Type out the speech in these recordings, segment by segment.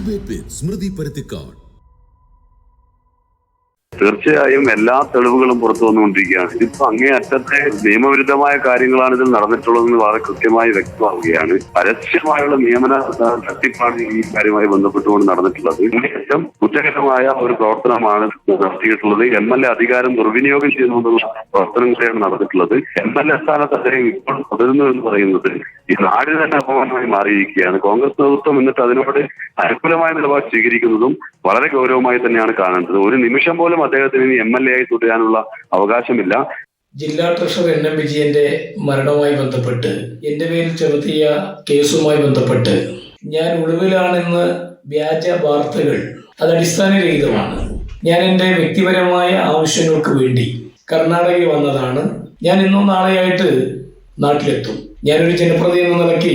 Debate വിത്ത് സ്മൃതി പരുത്തിക്കാട്. തീർച്ചയായും എല്ലാ തെളിവുകളും പുറത്തു വന്നുകൊണ്ടിരിക്കുകയാണ്. ഇതിപ്പോ അങ്ങേയറ്റത്തെ നിയമവിരുദ്ധമായ കാര്യങ്ങളാണ് ഇതിൽ നടന്നിട്ടുള്ളതെന്ന് വളരെ കൃത്യമായി വ്യക്തമാവുകയാണ്. പരസ്യമായുള്ള നിയമന തട്ടിപ്പാണ് ഈ കാര്യവുമായി ബന്ധപ്പെട്ടുകൊണ്ട് നടന്നിട്ടുള്ളത്. ഏറ്റവും കുറ്റകരമായ ഒരു പ്രവർത്തനമാണ് നടത്തിയിട്ടുള്ളത്. MLA അധികാരം ദുർവിനിയോഗം ചെയ്യുന്നതിനുള്ള പ്രവർത്തനം കൂടെയാണ് നടന്നിട്ടുള്ളത്. MLA സ്ഥാനത്ത് അദ്ദേഹം ഇപ്പോൾ തുടരുന്നു എന്ന് പറയുന്നത് ഈ നാടിന് തന്നെ അപമാനമായി മാറിയിരിക്കുകയാണ്. കോൺഗ്രസ് നേതൃത്വം എന്നിട്ട് അതിനോട് അനുകൂലമായ നിലപാട് സ്വീകരിക്കുന്നതും വളരെ ഗൗരവമായി തന്നെയാണ് കാണേണ്ടത്. ഒരു നിമിഷം പോലും അദ്ദേഹത്തിന് ഇനി MLA ആയി തുടരാനുള്ള അവകാശമില്ല. ജില്ലാ ട്രഷറർ NM വിജയന്റെ മരണവുമായി ബന്ധപ്പെട്ട് എന്റെ പേരിൽ ചുമത്തിയ കേസുമായി ബന്ധപ്പെട്ട് ഞാൻ ഒളിവിലാണെന്ന് വ്യാജ വാർത്തകൾ അത് അടിസ്ഥാനരഹിതമാണ്. ഞാൻ എൻ്റെ വ്യക്തിപരമായ ആവശ്യങ്ങൾക്ക് വേണ്ടി കർണാടകയിൽ വന്നതാണ്. ഞാൻ ഇന്നോ നാളെയായിട്ട് നാട്ടിലെത്തും. ഞാനൊരു ജനപ്രതി എന്ന നിലയ്ക്ക്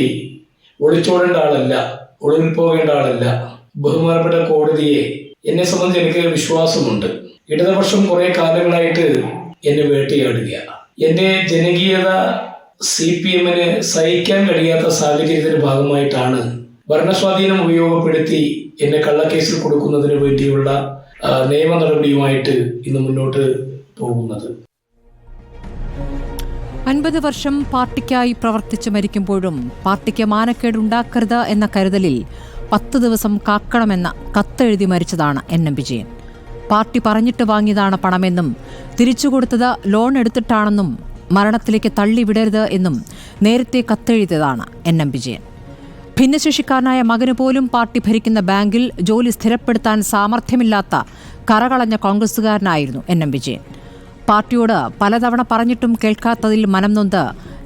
ഒളിച്ചോടേണ്ട ആളല്ല, ഒളിവിൽ പോകേണ്ട ആളല്ല. ബഹുമാനപ്പെട്ട കോടതിയെ എന്നെ സംബന്ധിച്ച് എനിക്ക് വിശ്വാസമുണ്ട്. ഇടതുപക്ഷം കുറെ കാലങ്ങളായിട്ട് എന്നെ വേട്ടയാടുകയാണ്. എൻ്റെ ജനകീയത CPM-ന് സഹിക്കാൻ കഴിയാത്ത സാഹചര്യത്തിന്റെ ഭാഗമായിട്ടാണ് ഭരണസ്വാധീനം ഉപയോഗപ്പെടുത്തി എന്നെ കള്ളക്കേസിൽ കൊടുക്കുന്നതിന് വേണ്ടിയുള്ള നിയമ നടപടിയുമായിട്ട് ഇന്ന് മുന്നോട്ട് പോകുന്നത്. 50 വർഷം പാർട്ടിക്കായി പ്രവർത്തിച്ചു മരിക്കുമ്പോഴും പാർട്ടിക്ക് മാനക്കേടുണ്ടാക്കരുത് എന്ന കരുതലിൽ 10 ദിവസം കാക്കണമെന്ന കത്തെഴുതി മരിച്ചതാണ് NM വിജയൻ. പാർട്ടി പറഞ്ഞിട്ട് വാങ്ങിയതാണ് പണമെന്നും തിരിച്ചു കൊടുത്തത് ലോൺ എടുത്തിട്ടാണെന്നും മരണത്തിലേക്ക് തള്ളിവിടരുത് എന്നും നേരത്തെ കത്തെഴുതിയതാണ് NM വിജയൻ. ഭിന്നശേഷിക്കാരനായ മകന് പോലും പാർട്ടി ഭരിക്കുന്ന ബാങ്കിൽ ജോലി സ്ഥിരപ്പെടുത്താൻ സാമർഥ്യമില്ലാത്ത കറകളഞ്ഞ കോൺഗ്രസുകാരനായിരുന്നു NM വിജയൻ. പാർട്ടിയോട് പലതവണ പറഞ്ഞിട്ടും കേൾക്കാത്തതിൽ മനം നൊന്ത്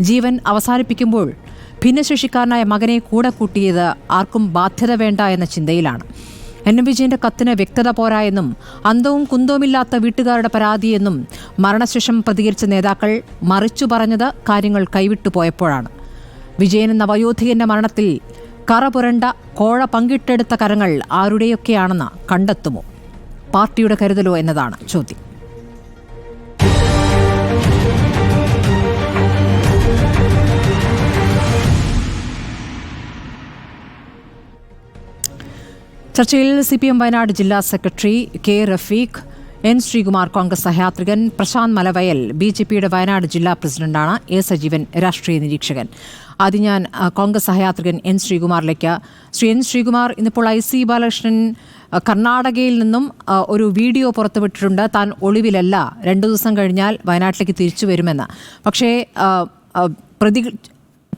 ജീവൻ അവസാനിപ്പിക്കുമ്പോൾ ഭിന്നശേഷിക്കാരനായ മകനെ കൂടെ കൂട്ടിയത് ആർക്കും ബാധ്യത വേണ്ട എന്ന ചിന്തയിലാണ്. NM വിജയന്റെ കത്തിന് വ്യക്തത പോരായെന്നും അന്തവും കുന്തവുമില്ലാത്ത വീട്ടുകാരുടെ പരാതിയെന്നും മരണശേഷം പ്രതികരിച്ച നേതാക്കൾ മറിച്ചു പറഞ്ഞത് കാര്യങ്ങൾ കൈവിട്ടു പോയപ്പോഴാണ്. വിജയൻ എന്ന വയോധികന്റെ മരണത്തിൽ കറപുരണ്ട കോഴ പങ്കിട്ടെടുത്ത കരങ്ങൾ ആരുടെയൊക്കെയാണെന്ന് കണ്ടെത്തുമോ? പാർട്ടിയുടെ കരുതലോ എന്നതാണ് ചോദ്യം. ചർച്ചയിൽ CPM വയനാട് ജില്ലാ secretary K. Rafeeq, N. Sreekumar Congress സഹയാത്രികൻ, പ്രശാന്ത് മലവയൽ BJPയുടെ വയനാട് ജില്ലാ പ്രസിഡന്റാണ്, A. സജീവൻ രാഷ്ട്രീയ നിരീക്ഷകൻ. ആദ്യം ഞാൻ കോൺഗ്രസ് സഹയാത്രികൻ N. ശ്രീകുമാറിലേക്ക്. ശ്രീ N. ശ്രീകുമാർ, ഇന്നിപ്പോൾ IC ബാലകൃഷ്ണൻ കർണാടകയിൽ നിന്നും ഒരു വീഡിയോ പുറത്തുവിട്ടിട്ടുണ്ട്. താൻ ഒളിവിലല്ല, 2 ദിവസം കഴിഞ്ഞാൽ വയനാട്ടിലേക്ക് തിരിച്ചു വരുമെന്ന്. പക്ഷേ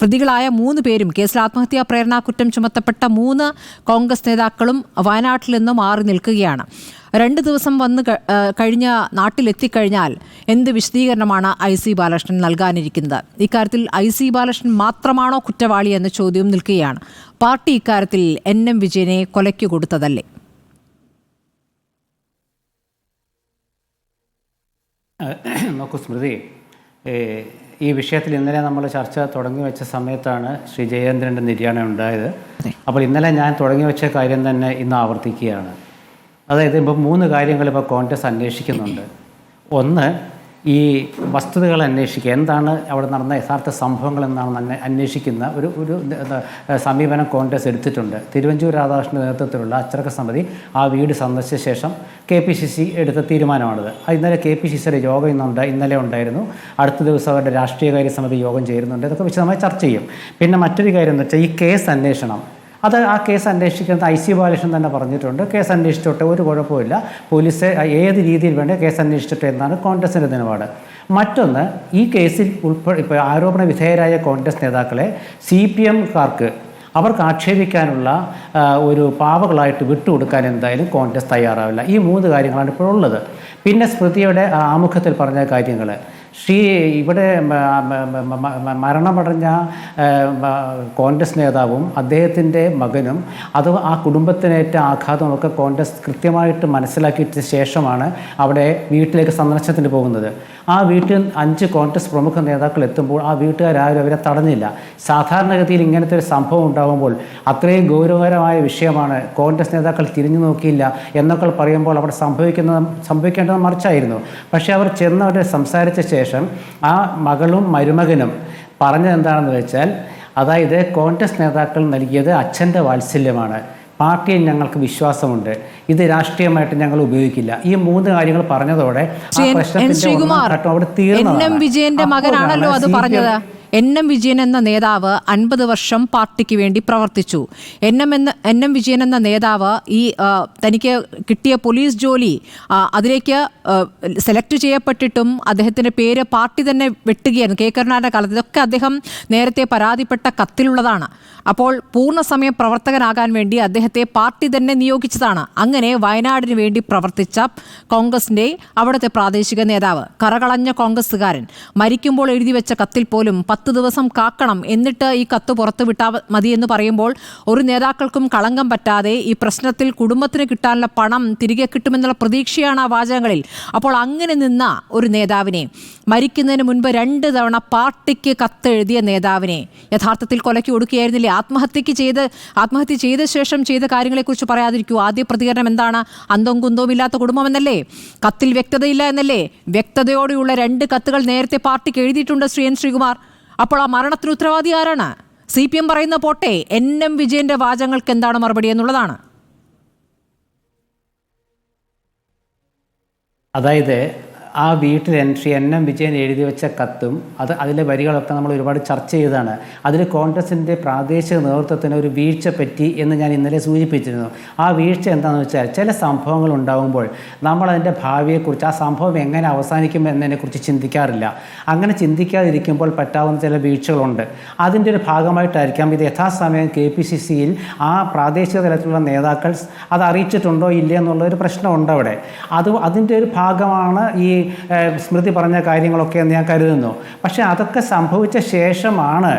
പ്രതികളായ 3 പേരും കേസിൽ ആത്മഹത്യാ പ്രേരണാകുറ്റം ചുമത്തപ്പെട്ട 3 കോൺഗ്രസ് നേതാക്കളും വയനാട്ടിൽ നിന്ന് മാറി നിൽക്കുകയാണ്. 2 ദിവസം വന്ന് കഴിഞ്ഞ നാട്ടിലെത്തിക്കഴിഞ്ഞാൽ എന്ത് വിശദീകരണമാണ് IC ബാലകൃഷ്ണൻ നൽകാനിരിക്കുന്നത്? ഇക്കാര്യത്തിൽ IC ബാലകൃഷ്ണൻ മാത്രമാണോ കുറ്റവാളി എന്ന ചോദ്യവും നിൽക്കുകയാണ്. പാർട്ടി ഇക്കാര്യത്തിൽ NM വിജയനെ കൊലയ്ക്ക് കൊടുത്തതല്ലേ? നോക്കൂ സ്മൃതി, ഈ വിഷയത്തിൽ ഇന്നലെ നമ്മൾ ചർച്ച തുടങ്ങി വെച്ച സമയത്താണ് ശ്രീ ജയേന്ദ്രൻ്റെ നിര്യാണം ഉണ്ടായത്. അപ്പോൾ ഇന്നലെ ഞാൻ തുടങ്ങി വെച്ച കാര്യം തന്നെ ഇന്ന് ആവർത്തിക്കുകയാണ്. അതായത് ഇപ്പോൾ 3 കാര്യങ്ങൾ ഇപ്പോൾ കോൺഗ്രസ് അന്വേഷിക്കുന്നുണ്ട്. ഒന്ന്, ഈ വസ്തുതകൾ അന്വേഷിക്കുക, എന്താണ് അവിടെ നടന്ന യഥാർത്ഥ സംഭവങ്ങൾ എന്നാണ് അന്വേഷിക്കുന്ന ഒരു സമീപനം കോൺഗ്രസ് എടുത്തിട്ടുണ്ട്. തിരുവഞ്ചൂർ രാധാകൃഷ്ണൻ്റെ നേതൃത്വത്തിലുള്ള അച്ചടക്ക സമിതി ആ വീട് സന്ദർശിച്ച ശേഷം KPCC എടുത്ത തീരുമാനമാണിത്. ഇന്നലെ KPCCയുടെ യോഗം ഇന്നലെ ഉണ്ടായിരുന്നു. അടുത്ത ദിവസം അവരുടെ രാഷ്ട്രീയകാര്യ സമിതി യോഗം ചേരുന്നുണ്ട്. ഇതൊക്കെ വിശദമായി ചർച്ച ചെയ്യും. പിന്നെ മറ്റൊരു കാര്യം എന്ന് വെച്ചാൽ ഈ കേസ് അന്വേഷണം, ആ കേസ് അന്വേഷിക്കുന്നത് IC ബാലകൃഷ്ണൻ തന്നെ പറഞ്ഞിട്ടുണ്ട്. കേസ് അന്വേഷിച്ചോട്ടെ, ഒരു കുഴപ്പമില്ല, പോലീസ് ഏത് രീതിയിൽ വേണ്ട കേസ് അന്വേഷിച്ചിട്ടെ എന്നാണ് കോൺഗ്രസിൻ്റെ നിലപാട്. മറ്റൊന്ന്, ഈ കേസിൽ ഇപ്പോൾ ആരോപണ വിധേയരായ കോൺഗ്രസ് നേതാക്കളെ CPM-കാർക്ക് അവർക്ക് ആക്ഷേപിക്കാനുള്ള ഒരു പാവകളായിട്ട് വിട്ടുകൊടുക്കാൻ എന്തായാലും കോൺഗ്രസ് തയ്യാറാവില്ല. ഈ 3 കാര്യങ്ങളാണ് ഇപ്പോഴുള്ളത്. പിന്നെ സ്മൃതിയുടെ ആമുഖത്തിൽ പറഞ്ഞ കാര്യങ്ങൾ, ഇവിടെ മരണമടഞ്ഞ കോൺഗ്രസ് നേതാവും അദ്ദേഹത്തിൻ്റെ മകനും ആ കുടുംബത്തിനേറ്റ ആഘാതമൊക്കെ കോൺഗ്രസ് കൃത്യമായിട്ട് മനസ്സിലാക്കിയിട്ട് ശേഷമാണ് അവിടെ വീട്ടിലേക്ക് സന്ദർശനത്തിന് പോകുന്നത്. ആ വീട്ടിൽ 5 കോൺഗ്രസ് പ്രമുഖ നേതാക്കൾ എത്തുമ്പോൾ ആ വീട്ടുകാരും അവരെ തടഞ്ഞില്ല. സാധാരണഗതിയിൽ ഇങ്ങനത്തെ ഒരു സംഭവം ഉണ്ടാകുമ്പോൾ അത്രയും ഗൗരവകരമായ വിഷയമാണ്, കോൺഗ്രസ് നേതാക്കൾ തിരിഞ്ഞു നോക്കിയില്ല എന്നൊക്കെ പറയുമ്പോൾ അവിടെ സംഭവിക്കേണ്ടത് മറിച്ചായിരുന്നു. പക്ഷേ അവർ ചെന്നവരെ സംസാരിച്ച ശേഷം ആ മകളും മരുമകനും പറഞ്ഞത് എന്താണെന്ന് വെച്ചാൽ, അതായത് കോൺഗ്രസ് നേതാക്കൾ നൽകിയത് അച്ഛൻ്റെ വാത്സല്യമാണ്, പാർട്ടിയിൽ ഞങ്ങൾക്ക് വിശ്വാസമുണ്ട്, ഇത് രാഷ്ട്രീയമായിട്ട് ഞങ്ങൾ ഉപയോഗിക്കില്ല. ഈ 3 കാര്യങ്ങൾ പറഞ്ഞതോടെ ആ പ്രശ്നത്തിന്റെ ഒന്നാം ഘട്ടം അവിടെ തീർന്നതാണ്. വിജയന്റെ മകനാണല്ലോ അത് പറഞ്ഞത്. എൻ.എം. വിജയൻ എന്ന നേതാവ് 50 വർഷം പാർട്ടിക്ക് വേണ്ടി പ്രവർത്തിച്ചു. എൻ.എം. വിജയൻ എന്ന നേതാവ് ഈ തനിക്ക് കിട്ടിയ പോലീസ് ജോലി അതിലേക്ക് സെലക്ട് ചെയ്യപ്പെട്ടിട്ടും അദ്ദേഹത്തിൻ്റെ പേര് പാർട്ടി തന്നെ വെട്ടുകയായിരുന്നു. കെ കരുണാകരൻ്റെ കാലത്ത് ഇതൊക്കെ അദ്ദേഹം നേരത്തെ പരാതിപ്പെട്ട കത്തിലുള്ളതാണ്. അപ്പോൾ പൂർണ്ണസമയ പ്രവർത്തകനാകാൻ വേണ്ടി അദ്ദേഹത്തെ പാർട്ടി തന്നെ നിയോഗിച്ചതാണ്. അങ്ങനെ വയനാടിന് വേണ്ടി പ്രവർത്തിച്ച കോൺഗ്രസിൻ്റെ അവിടുത്തെ പ്രാദേശിക നേതാവ്, കറകളഞ്ഞ കോൺഗ്രസ്സുകാരൻ, മരിക്കുമ്പോൾ എഴുതി വെച്ച കത്തിൽ പോലും 10 ദിവസം കാക്കണം, എന്നിട്ട് ഈ കത്ത് പുറത്തു വിട്ടാൽ മതി എന്ന് പറയുമ്പോൾ ഒരു നേതാക്കൾക്കും കളങ്കം പറ്റാതെ ഈ പ്രശ്നത്തിൽ കുടുംബത്തിന് കിട്ടാനുള്ള പണം തിരികെ കിട്ടുമെന്നുള്ള പ്രതീക്ഷയാണ് ആ വാചകങ്ങളിൽ. അപ്പോൾ അങ്ങനെ നിന്ന ഒരു നേതാവിനെ, മരിക്കുന്നതിന് മുൻപ് 2 തവണ പാർട്ടിക്ക് കത്തെഴുതിയ നേതാവിനെ യഥാർത്ഥത്തിൽ കൊലയ്ക്ക് കൊടുക്കുകയായിരുന്നില്ലേ? ആത്മഹത്യ ചെയ്ത ശേഷം ചെയ്ത കാര്യങ്ങളെക്കുറിച്ച് പറയാതിരിക്കൂ. ആദ്യ പ്രതികരണം എന്താണ്? അന്തവും കുന്തവും ഇല്ലാത്ത കുടുംബമെന്നല്ലേ? കത്തിൽ വ്യക്തതയില്ല എന്നല്ലേ? വ്യക്തതയോടെയുള്ള 2 കത്തുകൾ നേരത്തെ പാർട്ടിക്ക് എഴുതിയിട്ടുണ്ട് ശ്രീ എൻ ശ്രീകുമാർ. അപ്പോൾ ആ മരണത്തിന് ഉത്തരവാദി ആരാണ്? CPM പറയുന്ന പോട്ടെ, എൻ.എം. വിജയന്റെ വാചകങ്ങൾക്ക് എന്താണ് മറുപടി എന്നുള്ളതാണ്. അതായത് ആ വീട്ടിൽ എൻ.എം. വിജയൻ എഴുതി വെച്ച കത്തും അതിലെ വരികളൊക്കെ നമ്മൾ ഒരുപാട് ചർച്ച ചെയ്തതാണ്. അതിൽ കോൺഗ്രസിൻ്റെ പ്രാദേശിക നേതൃത്വത്തിന് ഒരു വീഴ്ച പറ്റി എന്ന് ഞാൻ ഇന്നലെ സൂചിപ്പിച്ചിരുന്നു. ആ വീഴ്ച എന്താണെന്ന് വെച്ചാൽ, ചില സംഭവങ്ങൾ ഉണ്ടാകുമ്പോൾ നമ്മളതിൻ്റെ ഭാവിയെക്കുറിച്ച്, ആ സംഭവം എങ്ങനെ അവസാനിക്കും എന്നതിനെക്കുറിച്ച് ചിന്തിക്കാറില്ല. അങ്ങനെ ചിന്തിക്കാതിരിക്കുമ്പോൾ പറ്റാവുന്ന ചില വീഴ്ചകളുണ്ട്. അതിൻ്റെ ഒരു ഭാഗമായിട്ടായിരിക്കാം ഇത് യഥാസമയം KPCCയിൽ ആ പ്രാദേശിക തലത്തിലുള്ള നേതാക്കൾ അത് അറിയിച്ചിട്ടുണ്ടോ ഇല്ല എന്നുള്ളൊരു പ്രശ്നമുണ്ട് അവിടെ. അതിൻ്റെ ഒരു ഭാഗമാണ് ഈ സ്മൃതി പറഞ്ഞ കാര്യങ്ങളൊക്കെ എന്ന് ഞാൻ കരുതുന്നു. പക്ഷേ അതൊക്കെ സംഭവിച്ച ശേഷമാണ്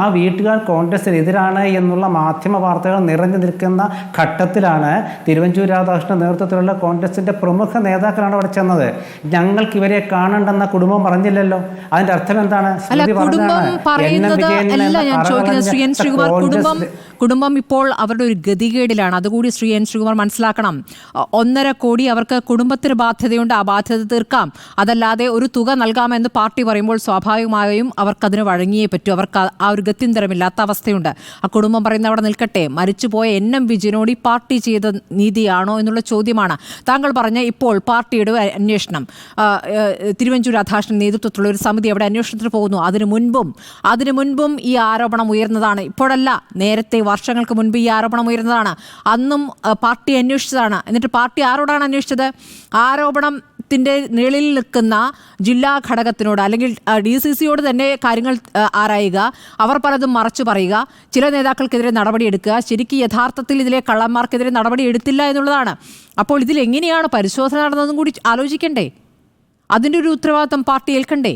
ആ വീട്ടുകാർ കോൺഗ്രസിനെതിരാണ് എന്നുള്ള മാധ്യമ വാർത്തകൾ നിറഞ്ഞു നിൽക്കുന്ന ഘട്ടത്തിലാണ് തിരുവഞ്ചൂർ രാധാകൃഷ്ണൻ നേതൃത്വത്തിലുള്ള കോൺഗ്രസിൻ്റെ പ്രമുഖ നേതാക്കളാണ് അവിടെ ചെന്നത്. ഞങ്ങൾക്ക് ഇവരെ കാണണ്ടെന്ന കുടുംബം പറഞ്ഞില്ലല്ലോ. അതിൻ്റെ അർത്ഥം എന്താണ്? കുടുംബം ഇപ്പോൾ അവരുടെ ഒരു ഗതികേടിലാണ്. അതുകൂടി ശ്രീ എൻ ശ്രീകുമാർ മനസ്സിലാക്കണം. 1.5 കോടി അവർക്ക് കുടുംബത്തിന് ബാധ്യതയുണ്ട്. ആ ബാധ്യത തീർക്കാം, അതല്ലാതെ ഒരു തുക നൽകാമെന്ന് പാർട്ടി പറയുമ്പോൾ സ്വാഭാവികമായും അവർക്കതിന് വഴങ്ങിയേ പറ്റൂ. അവർക്ക് ആ ഒരു ഗത്യന്തരമില്ലാത്ത അവസ്ഥയുണ്ട്. ആ കുടുംബം പറയുന്ന അവിടെ നിൽക്കട്ടെ. മരിച്ചുപോയ എൻ.എം. വിജയനോട് ഈ പാർട്ടി ചെയ്ത നീതിയാണോ എന്നുള്ള ചോദ്യമാണ്. താങ്കൾ പറഞ്ഞ ഇപ്പോൾ പാർട്ടിയുടെ അന്വേഷണം, തിരുവഞ്ചൂർ രാധാകൃഷ്ണൻ നേതൃത്വത്തിലുള്ള ഒരു സമിതി അവിടെ അന്വേഷണത്തിന് പോകുന്നു. അതിനു മുൻപും ഈ ആരോപണം ഉയർന്നതാണ്. ഇപ്പോഴല്ല, നേരത്തെ വർഷങ്ങൾക്ക് മുൻപ് ഈ ആരോപണം ഉയർന്നതാണ്. അന്നും പാർട്ടി അന്വേഷിച്ചതാണ്. എന്നിട്ട് പാർട്ടി ആരോടാണ് അന്വേഷിച്ചത്? ആരോപണത്തിൻ്റെ നിഴലിൽ നിൽക്കുന്ന ജില്ലാ ഘടകത്തിനോട്, അല്ലെങ്കിൽ DCCയോട് തന്നെ കാര്യങ്ങൾ ആരായുക, അവർ പലതും മറച്ചു പറയുക, ചില നേതാക്കൾക്കെതിരെ നടപടിയെടുക്കുക. ശരിക്കും യഥാർത്ഥത്തിൽ ഇതിലെ കള്ളന്മാർക്കെതിരെ നടപടി എടുത്തില്ല എന്നുള്ളതാണ്. അപ്പോൾ ഇതിലെങ്ങനെയാണ് പരിശോധന നടന്നതും കൂടി ആലോചിക്കണ്ടേ? അതിൻ്റെ ഒരു ഉത്തരവാദിത്തം പാർട്ടി ഏൽക്കണ്ടേ?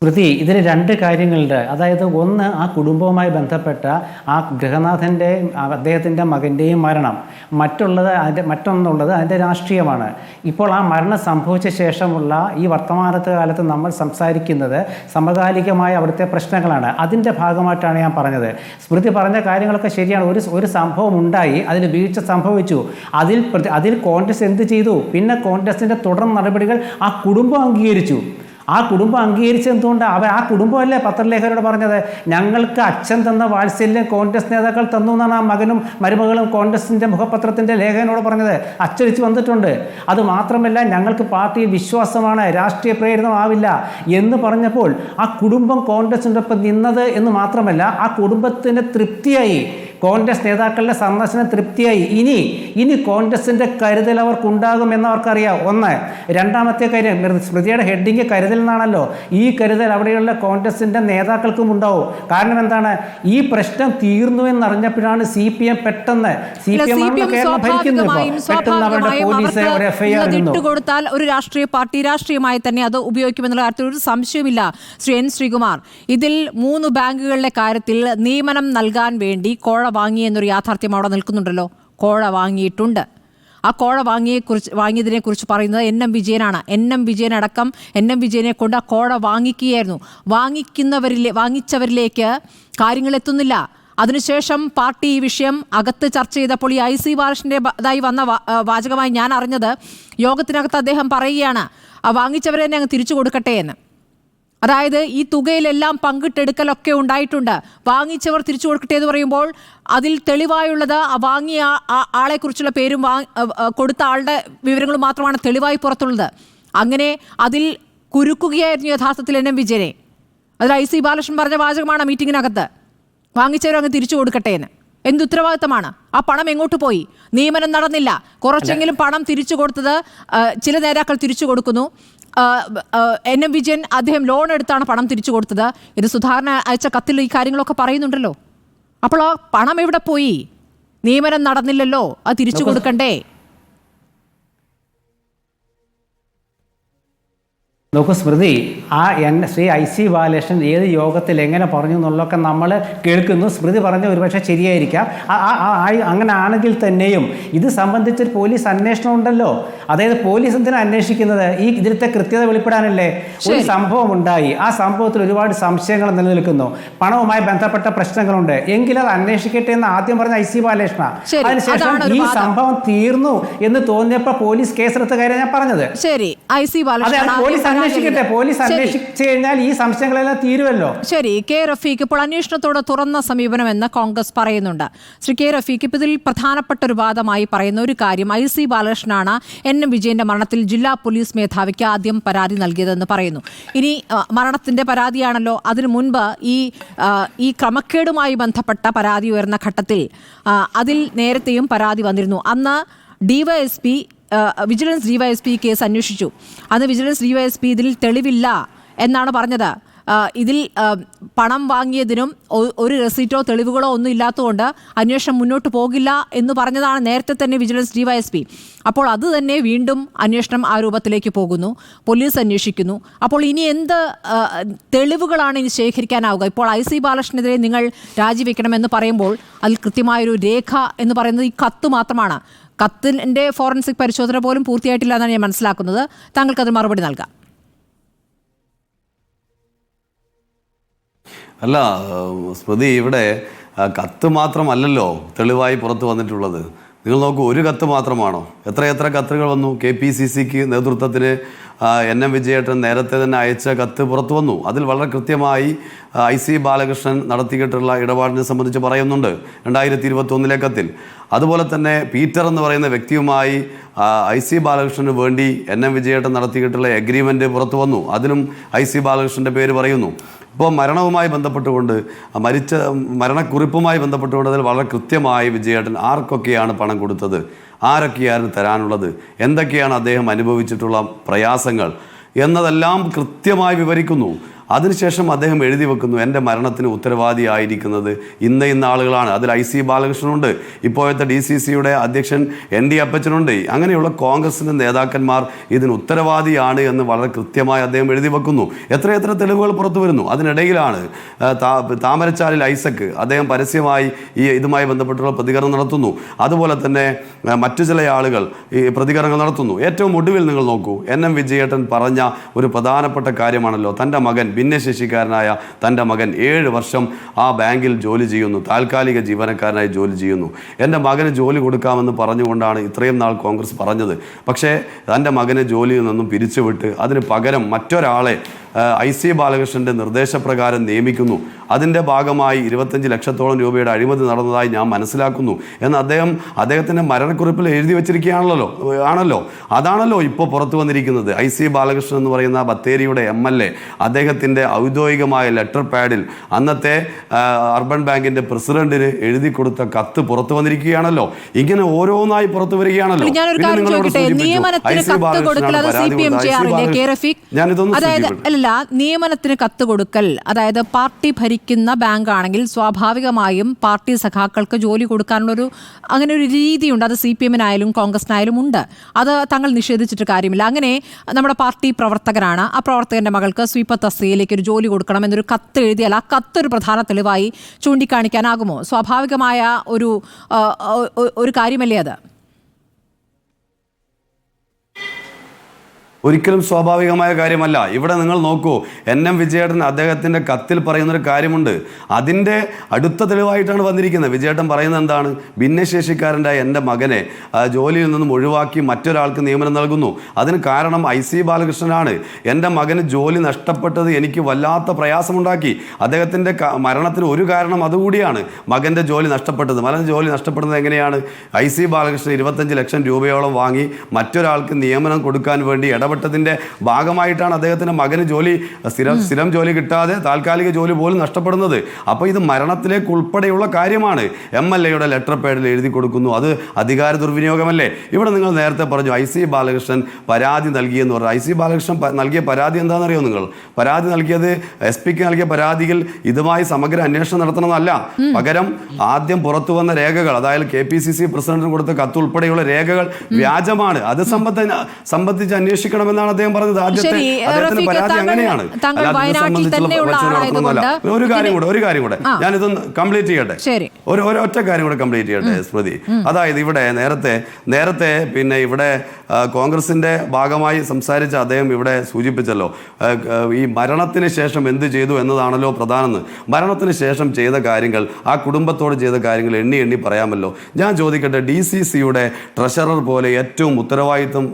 സ്മൃതി, ഇതിൽ 2 കാര്യങ്ങളുണ്ട്. അതായത് ഒന്ന്, ആ കുടുംബവുമായി ബന്ധപ്പെട്ട ആ ഗൃഹനാഥൻ്റെ അദ്ദേഹത്തിൻ്റെ മകൻ്റെയും മരണം. മറ്റൊന്നുള്ളത് അതിൻ്റെ രാഷ്ട്രീയമാണ്. ഇപ്പോൾ ആ മരണം സംഭവിച്ച ശേഷമുള്ള ഈ വർത്തമാനത്തെ കാലത്ത് നമ്മൾ സംസാരിക്കുന്നത് സമകാലികമായ അവിടുത്തെ പ്രശ്നങ്ങളാണ്. അതിൻ്റെ ഭാഗമായിട്ടാണ് ഞാൻ പറഞ്ഞത്. സ്മൃതി പറഞ്ഞ കാര്യങ്ങളൊക്കെ ശരിയാണ്. ഒരു സംഭവം ഉണ്ടായി, അതിൽ വീഴ്ച സംഭവിച്ചു. അതിൽ കോൺഗ്രസ് എന്ത് ചെയ്തു? പിന്നെ കോൺഗ്രസിൻ്റെ തുടർ നടപടികൾ ആ കുടുംബം അംഗീകരിച്ചു. ആ കുടുംബം അംഗീകരിച്ചെന്തുകൊണ്ട്? ആ കുടുംബമല്ലേ പത്രലേഖകരോട് പറഞ്ഞത്, ഞങ്ങൾക്ക് അച്ഛൻ തന്ന വാത്സല്യം കോൺഗ്രസ് നേതാക്കൾ തന്നു എന്നാണ് ആ മകനും മരുമകളും കോൺഗ്രസിൻ്റെ മുഖപത്രത്തിൻ്റെ ലേഖകനോട് പറഞ്ഞത്. അച്ചടിച്ച് വന്നിട്ടുണ്ട്. അതുമാത്രമല്ല, ഞങ്ങൾക്ക് പാർട്ടിയിൽ വിശ്വാസമാണ്, രാഷ്ട്രീയ പ്രേരിതമാവില്ല എന്ന് പറഞ്ഞപ്പോൾ ആ കുടുംബം കോൺഗ്രസിൻ്റെ ഒപ്പം നിന്നത് എന്ന് മാത്രമല്ല, ആ കുടുംബത്തിന് തൃപ്തിയായി, കോൺഗ്രസ് നേതാക്കളുടെ സന്ദർശനം തൃപ്തിയായി. ഇനി കോൺഗ്രസിൻ്റെ കരുതൽ അവർക്കുണ്ടാകുമെന്ന് അവർക്കറിയാം. ഒന്ന്. രണ്ടാമത്തെ കാര്യം, സ്മൃതിയുടെ ഹെഡിങ് കരുതൽ എന്നാണല്ലോ. ഈ കരുതൽ അവിടെയുള്ള കോൺഗ്രസിൻ്റെ നേതാക്കൾക്കും ഉണ്ടാവും. കാരണം എന്താണ്? ഈ പ്രശ്നം തീർന്നു എന്നറിഞ്ഞപ്പോഴാണ് CPM പെട്ടെന്ന് കൊടുത്താൽ ഒരു രാഷ്ട്രീയ പാർട്ടി രാഷ്ട്രീയമായി തന്നെ അത് ഉപയോഗിക്കുമെന്നുള്ള കാര്യത്തിൽ ഒരു സംശയമില്ല. ശ്രീ എൻ ശ്രീകുമാർ, ഇതിൽ 3 ബാങ്കുകളുടെ കാര്യത്തിൽ നിയമനം നൽകാൻ വേണ്ടി കോഴ വാങ്ങി എന്നൊരു യാഥാർത്ഥ്യം അവിടെ നിൽക്കുന്നുണ്ടല്ലോ. കോഴ വാങ്ങിയിട്ടുണ്ട്. ആ കോഴ വാങ്ങിയതിനെ കുറിച്ച് പറയുന്നത് എൻ.എം. വിജയനാണ്. എൻ.എം. വിജയനടക്കം എൻ.എം. വിജയനെ കൊണ്ട് ആ കോഴ വാങ്ങിക്കുകയായിരുന്നു. വാങ്ങിച്ചവരിലേക്ക് കാര്യങ്ങൾ എത്തുന്നില്ല. അതിനുശേഷം പാർട്ടി ഈ വിഷയം അകത്ത് ചർച്ച ചെയ്തപ്പോൾ ഈ IC ബാലകൃഷ്ണൻ്റെതായി വന്ന വാചകമായി ഞാൻ അറിഞ്ഞത്, യോഗത്തിനകത്ത് അദ്ദേഹം പറയുകയാണ്, വാങ്ങിച്ചവരെ തന്നെ അങ്ങ് തിരിച്ചു കൊടുക്കട്ടെ എന്ന്. അതായത് ഈ തുകയിലെല്ലാം പങ്കിട്ടെടുക്കലൊക്കെ ഉണ്ടായിട്ടുണ്ട്. വാങ്ങിച്ചവർ തിരിച്ചു കൊടുക്കട്ടെ എന്ന് പറയുമ്പോൾ അതിൽ തെളിവായുള്ളത് വാങ്ങിയ ആളെക്കുറിച്ചുള്ള പേരും കൊടുത്ത ആളുടെ വിവരങ്ങളും മാത്രമാണ് തെളിവായി പുറത്തുള്ളത്. അങ്ങനെ അതിൽ കുരുക്കുകയായിരുന്നു യഥാർത്ഥത്തിൽ എൻ എം വിജയനെ. അതിൽ IC ബാലകൃഷ്ണൻ പറഞ്ഞ വാചകമാണ് മീറ്റിങ്ങിനകത്ത്, വാങ്ങിച്ചവരങ്ങ് തിരിച്ചു കൊടുക്കട്ടെ എന്ന്. എന്ത് ഉത്തരവാദിത്തമാണ്? ആ പണം എങ്ങോട്ട് പോയി? നിയമനം നടന്നില്ല. കുറച്ചെങ്കിലും പണം തിരിച്ചു കൊടുത്തത് ചില നേതാക്കൾ തിരിച്ചു കൊടുക്കുന്നു. എൻ എം വിജയൻ അദ്ദേഹം ലോൺ എടുത്താണ് പണം തിരിച്ചു കൊടുത്തത്. ഇത് സുധാകരൻ അയച്ച കത്തിൽ ഈ കാര്യങ്ങളൊക്കെ പറയുന്നുണ്ടല്ലോ. അപ്പോൾ ആ പണം എവിടെ പോയി? നിയമനം നടന്നില്ലല്ലോ, അത് തിരിച്ചു കൊടുക്കണ്ടേ? നോക്കൂ സ്മൃതി, ശ്രീ IC ബാലകൃഷ്ണൻ ഏത് യോഗത്തിൽ എങ്ങനെ പറഞ്ഞു എന്നുള്ളതൊക്കെ നമ്മൾ കേൾക്കുന്നു. സ്മൃതി പറഞ്ഞ ഒരുപക്ഷെ ശരിയായിരിക്കാം. അങ്ങനെ ആണെങ്കിൽ തന്നെയും ഇത് സംബന്ധിച്ചൊരു പോലീസ് അന്വേഷണം ഉണ്ടല്ലോ. അതായത് പോലീസ് എന്തിനാണ് അന്വേഷിക്കുന്നത്? ഈ ഇതിലത്തെ കൃത്യത വെളിപ്പെടാനല്ലേ. ഒരു സംഭവം ഉണ്ടായി, ആ സംഭവത്തിൽ ഒരുപാട് സംശയങ്ങൾ നിലനിൽക്കുന്നു, പണവുമായി ബന്ധപ്പെട്ട പ്രശ്നങ്ങളുണ്ട്, എങ്കിലത് അന്വേഷിക്കട്ടെ എന്ന് ആദ്യം പറഞ്ഞ IC ബാലകൃഷ്ണ. അതിനുശേഷം ഈ സംഭവം തീർന്നു എന്ന് തോന്നിയപ്പോൾ പോലീസ് കേസെടുത്ത കാര്യം ഞാൻ പറഞ്ഞത്. ശരി, IC ബാലകൃഷ്ണൻ അന്വേഷിക്കട്ടെ. പോലീസ് അന്വേഷിച്ചു കഴിഞ്ഞാൽ ഈ സംശയങ്ങളെല്ലാം തീരുമല്ലോ. ശരി, കെ റഫീഖ്, ഇപ്പോൾ അന്വേഷണത്തോട് തുറന്ന സമീപനം എന്ന് കോൺഗ്രസ് പറയുന്നുണ്ട്. ശ്രീ കെ റഫീഖ്, ഇപ്പോൾ ഇതിൽ പ്രധാനപ്പെട്ട ഒരു വാദമായി പറയുന്ന ഒരു കാര്യം, IC ബാലകൃഷ്ണനാണ് എൻ എം വിജയന്റെ മരണത്തിൽ ജില്ലാ പോലീസ് മേധാവിക്ക് ആദ്യം പരാതി നൽകിയതെന്ന് പറയുന്നു. ഇനി മരണത്തിന്റെ പരാതിയാണല്ലോ, അതിനു മുൻപ് ഈ ക്രമക്കേടുമായി ബന്ധപ്പെട്ട പരാതി ഉയർന്ന ഘട്ടത്തിൽ അതിൽ നേരത്തെയും പരാതി വന്നിരുന്നു. അന്ന് വിജിലൻസ് DYSP കേസ് അന്വേഷിച്ചു. അന്ന് വിജിലൻസ് DYSP ഇതിൽ തെളിവില്ല എന്നാണ് പറഞ്ഞത്. ഇതിൽ പണം വാങ്ങിയതിനും ഒരു റെസീറ്റോ തെളിവുകളോ ഒന്നും ഇല്ലാത്തതുകൊണ്ട് അന്വേഷണം മുന്നോട്ട് പോകില്ല എന്ന് പറഞ്ഞതാണ് നേരത്തെ തന്നെ വിജിലൻസ് DYSP. അപ്പോൾ അത് തന്നെ വീണ്ടും അന്വേഷണം ആ രൂപത്തിലേക്ക് പോകുന്നു, പോലീസ് അന്വേഷിക്കുന്നു. അപ്പോൾ ഇനി എന്ത് തെളിവുകളാണ് ഇനി ശേഖരിക്കാനാവുക? ഇപ്പോൾ IC ബാലകൃഷ്ണനെതിരെ നിങ്ങൾ രാജിവെക്കണമെന്ന് പറയുമ്പോൾ അതിൽ കൃത്യമായൊരു രേഖ എന്ന് പറയുന്നത് ഈ കത്ത് മാത്രമാണ്. കത്തിൻ്റെ ഫോറൻസിക് പരിശോധന പോലും പൂർത്തിയായിട്ടില്ല എന്നാണ് ഞാൻ മനസ്സിലാക്കുന്നത്. താങ്കൾക്കത് മറുപടി നൽകാം. അല്ല സ്മൃതി, ഇവിടെ കത്ത് മാത്രമല്ലല്ലോ തെളിവായി പുറത്തു വന്നിട്ടുള്ളത്. നിങ്ങൾ നോക്കൂ, ഒരു കത്ത് മാത്രമാണോ? എത്ര കത്തുകൾ വന്നു? KPCCക്ക് നേതൃത്വത്തിന് NM വിജയേട്ടൻ നേരത്തെ തന്നെ അയച്ച കത്ത് പുറത്തു വന്നു. അതിൽ വളരെ കൃത്യമായി IC ബാലകൃഷ്ണൻ നടത്തിയിട്ടുള്ള ഇടപാടിനെ സംബന്ധിച്ച് പറയുന്നുണ്ട് 2021 കത്തിൽ. അതുപോലെ തന്നെ പീറ്റർ എന്ന് പറയുന്ന വ്യക്തിയുമായി IC ബാലകൃഷ്ണന് വേണ്ടി NM വിജയേട്ടൻ നടത്തിയിട്ടുള്ള എഗ്രിമെൻ്റ് പുറത്തു വന്നു. അതിലും IC ബാലകൃഷ്ണൻ്റെ പേര് പറയുന്നു. ഇപ്പോൾ മരണവുമായി ബന്ധപ്പെട്ടുകൊണ്ട് മരണക്കുറിപ്പുമായി ബന്ധപ്പെട്ടുകൊണ്ട് അതിൽ വളരെ കൃത്യമായി വിജയേട്ടൻ ആർക്കൊക്കെയാണ് പണം കൊടുത്തത്, ആരൊക്കെയാണ് തരാനുള്ളത്, എന്തൊക്കെയാണ് അദ്ദേഹം അനുഭവിച്ചിട്ടുള്ള പ്രയാസങ്ങൾ എന്നതെല്ലാം കൃത്യമായി വിവരിക്കുന്നു. അതിനുശേഷം അദ്ദേഹം എഴുതി വെക്കുന്നു, എൻ്റെ മരണത്തിന് ഉത്തരവാദിയായിരിക്കുന്നത് ഇന്ന ആളുകളാണ്. അതിൽ IC ബാലകൃഷ്ണനുണ്ട്, ഇപ്പോഴത്തെ DCCയുടെ അധ്യക്ഷൻ ND അപ്പച്ചനുണ്ട്. അങ്ങനെയുള്ള കോൺഗ്രസിൻ്റെ നേതാക്കന്മാർ ഇതിന് ഉത്തരവാദിയാണ് എന്ന് വളരെ കൃത്യമായി അദ്ദേഹം എഴുതി വെക്കുന്നു. എത്ര തെളിവുകൾ പുറത്തു വരുന്നു. അതിനിടയിലാണ് താമരച്ചാലിൽ ഐസക്, അദ്ദേഹം പരസ്യമായി ഇതുമായി ബന്ധപ്പെട്ടുള്ള പ്രതികരണം നടത്തുന്നു. അതുപോലെ തന്നെ മറ്റു ചില ആളുകൾ ഈ പ്രതികരണങ്ങൾ നടത്തുന്നു. ഏറ്റവും ഒടുവിൽ നിങ്ങൾ നോക്കൂ, NM വിജയേട്ടൻ പറഞ്ഞ ഒരു പ്രധാനപ്പെട്ട കാര്യമാണല്ലോ, തൻ്റെ മകൻ ഭിന്നശേഷിക്കാരനായ തൻ്റെ മകൻ 7 വർഷം ആ ബാങ്കിൽ ജോലി ചെയ്യുന്നു, താൽക്കാലിക ജീവനക്കാരനായി ജോലി ചെയ്യുന്നു. എൻ്റെ മകന് ജോലി കൊടുക്കാമെന്ന് പറഞ്ഞുകൊണ്ടാണ് ഇത്രയും നാൾ കോൺഗ്രസ് പറഞ്ഞത്. പക്ഷേ തൻ്റെ മകനെ ജോലിയിൽ നിന്നും പിരിച്ചുവിട്ട് അതിന് പകരം മറ്റൊരാളെ IC ബാലകൃഷ്ണൻ്റെ നിർദ്ദേശപ്രകാരം നിയമിക്കുന്നു. അതിൻ്റെ ഭാഗമായി 25 ലക്ഷത്തോളം രൂപയുടെ അഴിമതി നടന്നതായി ഞാൻ മനസ്സിലാക്കുന്നു എന്ന് അദ്ദേഹത്തിൻ്റെ മരണക്കുറിപ്പിൽ എഴുതി വെച്ചിരിക്കുകയാണല്ലോ. അതാണല്ലോ ഇപ്പോൾ പുറത്തു വന്നിരിക്കുന്നത്. IC ബാലകൃഷ്ണൻ എന്ന് പറയുന്ന ബത്തേരിയുടെ MLA അദ്ദേഹത്തിൻ്റെ ഔദ്യോഗികമായ ലെറ്റർ പാഡിൽ അന്നത്തെ അർബൻ ബാങ്കിൻ്റെ പ്രസിഡന്റിന് എഴുതി കൊടുത്ത കത്ത് പുറത്തു വന്നിരിക്കുകയാണല്ലോ. ഇങ്ങനെ ഓരോന്നായി പുറത്തു വരികയാണല്ലോ. നിയമനത്തിന് കത്ത് കൊടുക്കൽ, അതായത് പാർട്ടി ഭരിക്കുന്ന ബാങ്ക് ആണെങ്കിൽ സ്വാഭാവികമായും പാർട്ടി സഖാക്കൾക്ക് ജോലി കൊടുക്കാനുള്ളൊരു അങ്ങനെ ഒരു രീതിയുണ്ട്. അത് CPM-നായാലും കോൺഗ്രസിനായാലും ഉണ്ട്. അത് തങ്ങൾ നിഷേധിച്ചിട്ട് കാര്യമില്ല. അങ്ങനെ നമ്മുടെ പാർട്ടി പ്രവർത്തകരാണ്, ആ പ്രവർത്തകന്റെ മകൾക്ക് സ്വീപ് തസ്തികയിലേക്ക് ഒരു ജോലി കൊടുക്കണം എന്നൊരു കത്ത് എഴുതിയാൽ ആ കത്തൊരു പ്രധാന തെളിവായി ചൂണ്ടിക്കാണിക്കാനാകുമോ? സ്വാഭാവികമായ ഒരു കാര്യമല്ലേ അത്? ഒരിക്കലും സ്വാഭാവികമായ കാര്യമല്ല. ഇവിടെ നിങ്ങൾ നോക്കൂ, NM വിജയേട്ടൻ അദ്ദേഹത്തിൻ്റെ കത്തിൽ പറയുന്നൊരു കാര്യമുണ്ട്. അതിൻ്റെ അടുത്ത തെളിവായിട്ടാണ് വന്നിരിക്കുന്നത്. വിജയേട്ടൻ പറയുന്നത് എന്താണ്? ഭിന്നശേഷിക്കാരൻ്റെ എൻ്റെ മകനെ ജോലിയിൽ നിന്നും ഒഴിവാക്കി മറ്റൊരാൾക്ക് നിയമനം നൽകുന്നു. അതിന് കാരണം IC ബാലകൃഷ്ണനാണ്. എൻ്റെ മകന് ജോലി നഷ്ടപ്പെട്ടത് എനിക്ക് വല്ലാത്ത പ്രയാസമുണ്ടാക്കി. അദ്ദേഹത്തിൻ്റെ മരണത്തിന് ഒരു കാരണം അതുകൂടിയാണ്, മകൻ്റെ ജോലി നഷ്ടപ്പെട്ടത്. മകൻ്റെ ജോലി നഷ്ടപ്പെടുന്നത് എങ്ങനെയാണ്? IC ബാലകൃഷ്ണൻ 25 ലക്ഷം രൂപയോളം വാങ്ങി മറ്റൊരാൾക്ക് നിയമനം കൊടുക്കാൻ വേണ്ടി ഇടപെട്ടതിൻ്റെ ഭാഗമായിട്ടാണ് അദ്ദേഹത്തിൻ്റെ മകന് ജോലി സ്ഥിരം ജോലി കിട്ടാതെ താൽക്കാലിക ജോലി പോലും നഷ്ടപ്പെടുന്നത്. അപ്പോൾ ഇത് മരണത്തിലേക്ക് ഉൾപ്പെടെയുള്ള കാര്യമാണ്. MLAയുടെ ലെറ്റർ പേഡിൽ എഴുതി കൊടുക്കുന്നു. അത് അധികാര ദുർവിനിയോഗമല്ലേ? ഇവിടെ നിങ്ങൾ നേരത്തെ പറഞ്ഞു IC ബാലകൃഷ്ണൻ പരാതി നൽകിയെന്ന് പറഞ്ഞു. IC ബാലകൃഷ്ണൻ നൽകിയ പരാതി എന്താണെന്നറിയോ നിങ്ങൾ? പരാതി നൽകിയത് SP-ക്ക് നൽകിയ പരാതിയിൽ ഇതുമായി സമഗ്ര അന്വേഷണം നടത്തണമെന്നല്ല. പകരം ആദ്യം പുറത്തു വന്ന രേഖകൾ, അതായത് KPCC പ്രസിഡന്റിന് കൊടുത്ത കത്ത് ഉൾപ്പെടെയുള്ള രേഖകൾ വ്യാജമാണ്. അത് സംബന്ധിച്ച് അന്വേഷിക്കണമെന്നാണ് അദ്ദേഹം പറഞ്ഞത്. ആദ്യത്തെ അദ്ദേഹത്തിന്റെ പരാതി അങ്ങനെയാണ്. ഒരു കാര്യം കൂടെ ഞാനിതൊന്ന് കംപ്ലീറ്റ് ചെയ്യട്ടെ. ഒറ്റ കാര്യം കൂടെ കംപ്ലീറ്റ് ചെയ്യട്ടെ സ്മൃതി. അതായത് ഇവിടെ നേരത്തെ പിന്നെ ഇവിടെ കോൺഗ്രസിന്റെ ഭാഗമായി സംസാരിച്ച അദ്ദേഹം ഇവിടെ സൂചിപ്പിച്ചല്ലോ, ഈ മരണത്തിന് ശേഷം എന്ത് ചെയ്തു എന്നതാണല്ലോ പ്രധാനം. മരണത്തിന് ശേഷം ചെയ്ത കാര്യങ്ങൾ, ആ കുടുംബത്തോട് ചെയ്ത കാര്യങ്ങൾ എണ്ണി പറയാമല്ലോ. ഞാൻ ചോദിക്കട്ടെ, DCCയുടെ ട്രഷറർ പോലെ ഏറ്റവും ഉത്തരവാദിത്വം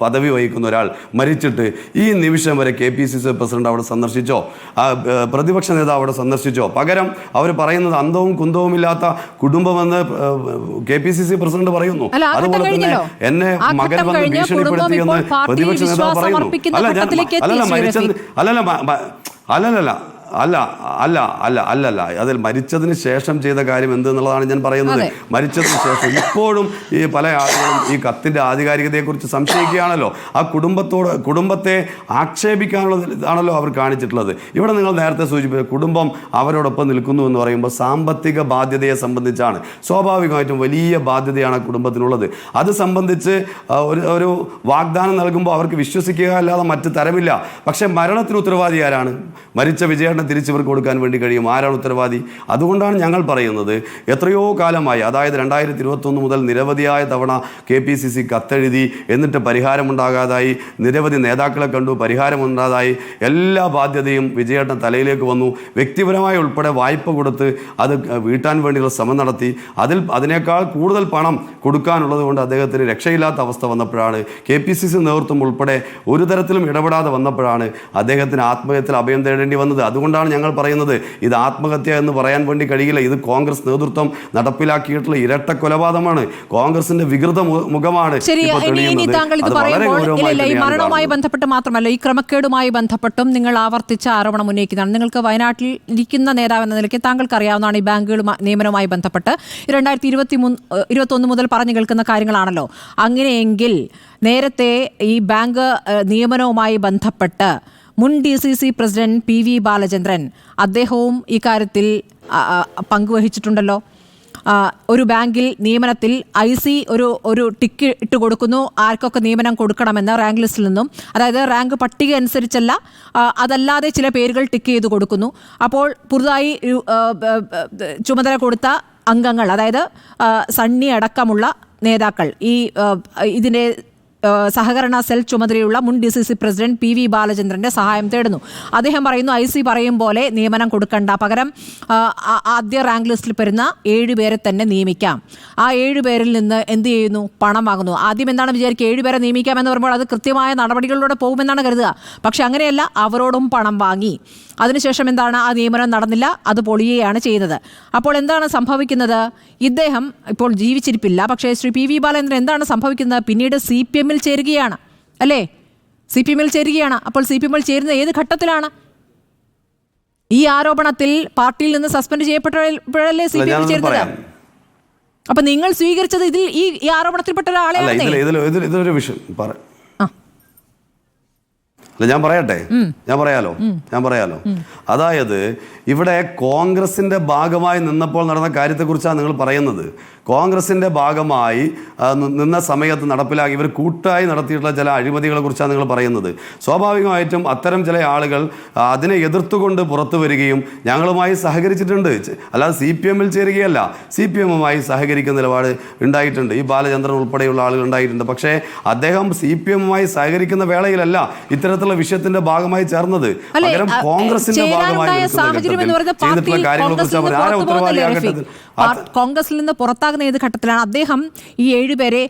പദവി വഹിക്കുന്ന ഒരാൾ മരിച്ചിട്ട് ഈ നിമിഷം വരെ KPCC പ്രസിഡന്റ് അവിടെ സന്ദർശിച്ചോ? പ്രതിപക്ഷ നേതാവ് അവിടെ സന്ദർശിച്ചോ? പകരം അവർ പറയുന്നത് അന്തവും കുന്തവുമില്ലാത്ത കുടുംബമെന്ന് KPCC പ്രസിഡന്റ് പറയുന്നു. അതുപോലെ തന്നെ എന്നെ മകൻ വന്ന് ഭീഷണിപ്പെടുത്തിയെന്ന് പ്രതിപക്ഷ നേതാവ് പറയുന്നു. അല്ലല്ല അതിൽ മരിച്ചതിന് ശേഷം ചെയ്ത കാര്യം എന്തെന്നുള്ളതാണ് ഞാൻ പറയുന്നത്. മരിച്ചതിന് ശേഷം ഇപ്പോഴും ഈ പല ആളുകളും ഈ കത്തിൻ്റെ ആധികാരികതയെക്കുറിച്ച് സംശയിക്കുകയാണല്ലോ. ആ കുടുംബത്തെ ആക്ഷേപിക്കാനുള്ളതാണല്ലോ അവർ കാണിച്ചിട്ടുള്ളത്. ഇവിടെ നിങ്ങൾ നേരത്തെ സൂചിപ്പിച്ച കുടുംബം അവരോടൊപ്പം നിൽക്കുന്നു എന്ന് പറയുമ്പോൾ സാമ്പത്തിക ബാധ്യതയെ സംബന്ധിച്ചാണ്. സ്വാഭാവികമായിട്ടും വലിയ ബാധ്യതയാണ് കുടുംബത്തിനുള്ളത്. അത് സംബന്ധിച്ച് ഒരു വാഗ്ദാനം നൽകുമ്പോൾ അവർക്ക് വിശ്വസിക്കുക അല്ലാതെ മറ്റ് തരമില്ല. പക്ഷേ മരണത്തിന് ഉത്തരവാദി ആരാണ്? മരിച്ച വിജയേട്ടനെ തിരിച്ചിവർക്ക് കൊടുക്കാൻ വേണ്ടി കഴിയും. ആരാണ് ഉത്തരവാദി? അതുകൊണ്ടാണ് ഞങ്ങൾ പറയുന്നത്, എത്രയോ കാലമായി, അതായത് 2021 മുതൽ നിരവധിയായ തവണ KPCC കത്തെഴുതി, എന്നിട്ട് പരിഹാരമുണ്ടാകാതായി, നിരവധി നേതാക്കളെ കണ്ടു, പരിഹാരമുണ്ടാകാതായി, എല്ലാ ബാധ്യതയും വിജയേട്ടൻ തലയിലേക്ക് വന്നു. വ്യക്തിപരമായി ഉൾപ്പെടെ വായ്പ കൊടുത്ത് അത് വീട്ടാൻ വേണ്ടിയുള്ള ശ്രമം നടത്തി. അതിനേക്കാൾ കൂടുതൽ പണം കൊടുക്കാനുള്ളത് കൊണ്ട് അദ്ദേഹത്തിന് രക്ഷയില്ലാത്ത അവസ്ഥ വന്നപ്പോഴാണ്, KPCC നേതൃത്വം ഉൾപ്പെടെ ഒരു തരത്തിലും ഇടപെടാതെ വന്നപ്പോഴാണ് അദ്ദേഹത്തിന് ആത്മഹത്യയിൽ അഭയം തേടേണ്ടി വന്നത്. അതുകൊണ്ടാണ് ഞങ്ങൾ പറയുന്നത്, ഇത് ആത്മഹത്യ എന്ന് പറയാൻ വേണ്ടി കഴിയില്ല. ഇത് കോൺഗ്രസ് നേതൃത്വം നടപ്പിലാക്കിയിട്ടുള്ള ഇരട്ട കൊലപാതകമാണ്. കോൺഗ്രസിന്റെ വികൃത മുഖമാണ്. മരണവുമായി ബന്ധപ്പെട്ട് മാത്രമല്ല, ഈ ക്രമക്കേടുമായി ബന്ധപ്പെട്ടും നിങ്ങൾ ആവർത്തിച്ച ആരോപണം ഉന്നയിക്കുന്നതാണ്. നിങ്ങൾക്ക് വയനാട്ടിൽ ഇരിക്കുന്ന നേതാവ് എന്ന നിലയ്ക്ക് താങ്കൾക്ക് അറിയാവുന്നതാണ് ഈ ബാങ്കുകൾ നിയമനവുമായി ബന്ധപ്പെട്ട് 2021 മുതൽ പറഞ്ഞു കേൾക്കുന്ന കാര്യങ്ങളാണല്ലോ. അങ്ങനെയെങ്കിൽ നേരത്തെ ഈ ബാങ്ക് നിയമനവുമായി ബന്ധപ്പെട്ട് മുൻ DCC പ്രസിഡന്റ് PV ബാലചന്ദ്രൻ അദ്ദേഹവും ഇക്കാര്യത്തിൽ പങ്കുവഹിച്ചിട്ടുണ്ടല്ലോ. ഒരു ബാങ്കിൽ നിയമനത്തിൽ IC ഒരു ടിക്ക് ഇട്ട് കൊടുക്കുന്നു, ആർക്കൊക്കെ നിയമനം കൊടുക്കണമെന്ന് റാങ്ക് ലിസ്റ്റിൽ നിന്നും. അതായത് റാങ്ക് പട്ടിക അനുസരിച്ചല്ല, അതല്ലാതെ ചില പേരുകൾ ടിക്ക് ചെയ്ത് കൊടുക്കുന്നു. അപ്പോൾ പുതുതായി ചുമതല കൊടുത്ത അംഗങ്ങൾ, അതായത് സണ്ണി അടക്കമുള്ള നേതാക്കൾ, ഇതിൻ്റെ സഹകരണ സെൽ ചുമതലയുള്ള മുൻ DCC പ്രസിഡന്റ് PV ബാലചന്ദ്രന്റെ സഹായം തേടുന്നു. അദ്ദേഹം പറയുന്നു, IC പറയും പോലെ നിയമനം കൊടുക്കണ്ട, പകരം ആദ്യ റാങ്ക് ലിസ്റ്റിൽ വരുന്ന 7 പേരെ തന്നെ നിയമിക്കാം. ആ 7 പേരിൽ നിന്ന് എന്ത് ചെയ്യുന്നു? പണം വാങ്ങുന്നു. ആദ്യം എന്താണ് വിചാരിക്കുക? 7 പേരെ നിയമിക്കാമെന്ന് പറയുമ്പോൾ അത് കൃത്യമായ നടപടികളിലൂടെ പോകുമെന്നാണ് കരുതുക. പക്ഷെ അങ്ങനെയല്ല, അവരോടും പണം വാങ്ങി. അതിനുശേഷം എന്താണ്? ആ നിയമനം നടന്നില്ല, അത് പൊളിയുകയാണ് ചെയ്യുന്നത്. അപ്പോൾ എന്താണ് സംഭവിക്കുന്നത്? ഇദ്ദേഹം ഇപ്പോൾ ജീവിച്ചിരിപ്പില്ല. പക്ഷേ ശ്രീ PV ബാലചന്ദ്രൻ എന്താണ് സംഭവിക്കുന്നത്? പിന്നീട് CPM-ൽ ചേരുകയാണ്, അല്ലേ? CPM-ൽ ചേരുകയാണ്. അപ്പോൾ CPM-ൽ ചേരുന്ന ഏത് ഘട്ടത്തിലാണ്? ഈ ആരോപണത്തിൽ പാർട്ടിയിൽ നിന്ന് സസ്പെൻഡ് ചെയ്യപ്പെട്ടപ്പോഴല്ലേ CPM-ൽ ചേരുന്നത്? അപ്പൊ നിങ്ങൾ സ്വീകരിച്ചത് ഇതിൽ ഈ ആരോപണത്തിൽപ്പെട്ട ഒരാളെയാണ്. അല്ല, ഞാൻ പറയാലോ. അതായത് ഇവിടെ കോൺഗ്രസിന്റെ ഭാഗമായി നിന്നപ്പോൾ നടന്ന കാര്യത്തെക്കുറിച്ചാണ് നിങ്ങൾ പറയുന്നത്. കോൺഗ്രസിന്റെ ഭാഗമായി നിന്ന സമയത്ത് നടപ്പിലാക്കി ഇവർ കൂട്ടായി നടത്തിയിട്ടുള്ള ചില അഴിമതികളെ കുറിച്ചാണ് നിങ്ങൾ പറയുന്നത്. സ്വാഭാവികമായിട്ടും അത്തരം ചില ആളുകൾ അതിനെ എതിർത്തുകൊണ്ട് പുറത്തു വരികയും ഞങ്ങളുമായി സഹകരിച്ചിട്ടുണ്ട്. അല്ലാതെ CPM ചേരുകയല്ല, CPM-മായി സഹകരിക്കുന്ന നിലപാട് ഉണ്ടായിട്ടുണ്ട്. ഈ ബാലചന്ദ്രൻ ഉൾപ്പെടെയുള്ള ആളുകൾ ഉണ്ടായിട്ടുണ്ട്. പക്ഷേ അദ്ദേഹം CPM-മായി സഹകരിക്കുന്ന വേളയിലല്ല ഇത്തരത്തിലുള്ള വിഷയത്തിന്റെ ഭാഗമായി ചേർന്നത്. പകരം കോൺഗ്രസിന്റെ ഭാഗമായി ചെയ്തിട്ടുള്ള കാര്യങ്ങളെക്കുറിച്ച് ആരാ ഉത്തരവാദിയാകേണ്ടത്? കോൺഗ്രസിൽ നിന്ന് പുറത്താകുന്ന ഏത് ഘട്ടത്തിലാണ് അദ്ദേഹം ഈ 7 പേരെ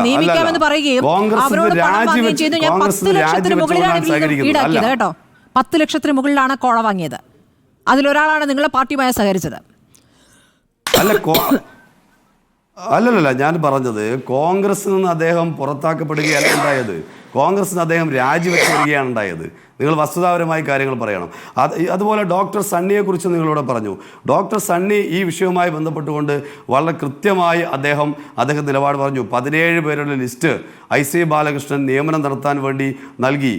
നിയമിക്കാമെന്ന് പറയുകയും അവരോട് പണം വാങ്ങുകയും ചെയ്തു? ഞാൻ 10 ലക്ഷത്തിന് മുകളിലാണ് ഈടാക്കിയത് കേട്ടോ. 10 ലക്ഷത്തിന് മുകളിലാണ് കോഴ വാങ്ങിയത്. അതിലൊരാളാണ് നിങ്ങളെ പാർട്ടിയുമായി സഹകരിച്ചത്. അല്ലല്ല, ഞാൻ പറഞ്ഞത് കോൺഗ്രസിൽ നിന്ന് അദ്ദേഹം പുറത്താക്കപ്പെടുകയല്ല ഉണ്ടായത്. കോൺഗ്രസിന് അദ്ദേഹം രാജിവെച്ച് വരികയാണ് ഉണ്ടായത്. നിങ്ങൾ വസ്തുതാപരമായി കാര്യങ്ങൾ പറയണം. അതുപോലെ ഡോക്ടർ സണ്ണിയെക്കുറിച്ച് നിങ്ങളിവിടെ പറഞ്ഞു. ഡോക്ടർ സണ്ണി ഈ വിഷയവുമായി ബന്ധപ്പെട്ടുകൊണ്ട് വളരെ കൃത്യമായി അദ്ദേഹം നിലപാട് പറഞ്ഞു. 17 പേരുടെ ലിസ്റ്റ് IC ബാലകൃഷ്ണൻ നിയമനം നടത്താൻ വേണ്ടി നൽകി,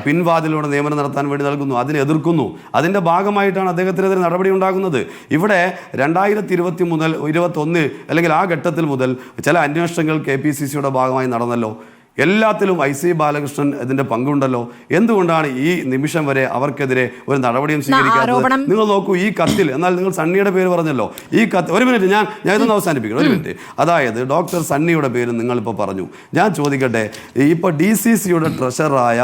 പിൻവാതിലൂടെ നിയമനം നടത്താൻ വേണ്ടി നൽകുന്നു, അതിനെ എതിർക്കുന്നു. അതിൻ്റെ ഭാഗമായിട്ടാണ് അദ്ദേഹത്തിനെതിരെ നടപടി ഉണ്ടാകുന്നത്. ഇവിടെ 2021 അല്ലെങ്കിൽ ആ ഘട്ടത്തിൽ മുതൽ ചില അന്വേഷണങ്ങൾ KPCCയുടെ ഭാഗമായി നടന്നല്ലോ. എല്ലാത്തിലും IC ബാലകൃഷ്ണൻ ഇതിന്റെ പങ്കുണ്ടല്ലോ. എന്തുകൊണ്ടാണ് ഈ നിമിഷം വരെ അവർക്കെതിരെ ഒരു നടപടിയും സ്വീകരിക്കാത്തത്? നിങ്ങൾ നോക്കൂ, ഈ കത്തിൽ, എന്നാൽ നിങ്ങൾ സണ്ണിയുടെ പേര് പറഞ്ഞല്ലോ, ഈ കത്ത്, ഒരു മിനിറ്റ്, ഞാൻ ഇതൊന്ന് അവസാനിപ്പിക്കണം, ഒരു മിനിറ്റ്. അതായത് ഡോക്ടർ സണ്ണിയുടെ പേര് നിങ്ങളിപ്പോൾ പറഞ്ഞു. ഞാൻ ചോദിക്കട്ടെ, ഇപ്പോൾ DCCയുടെ ട്രഷററായ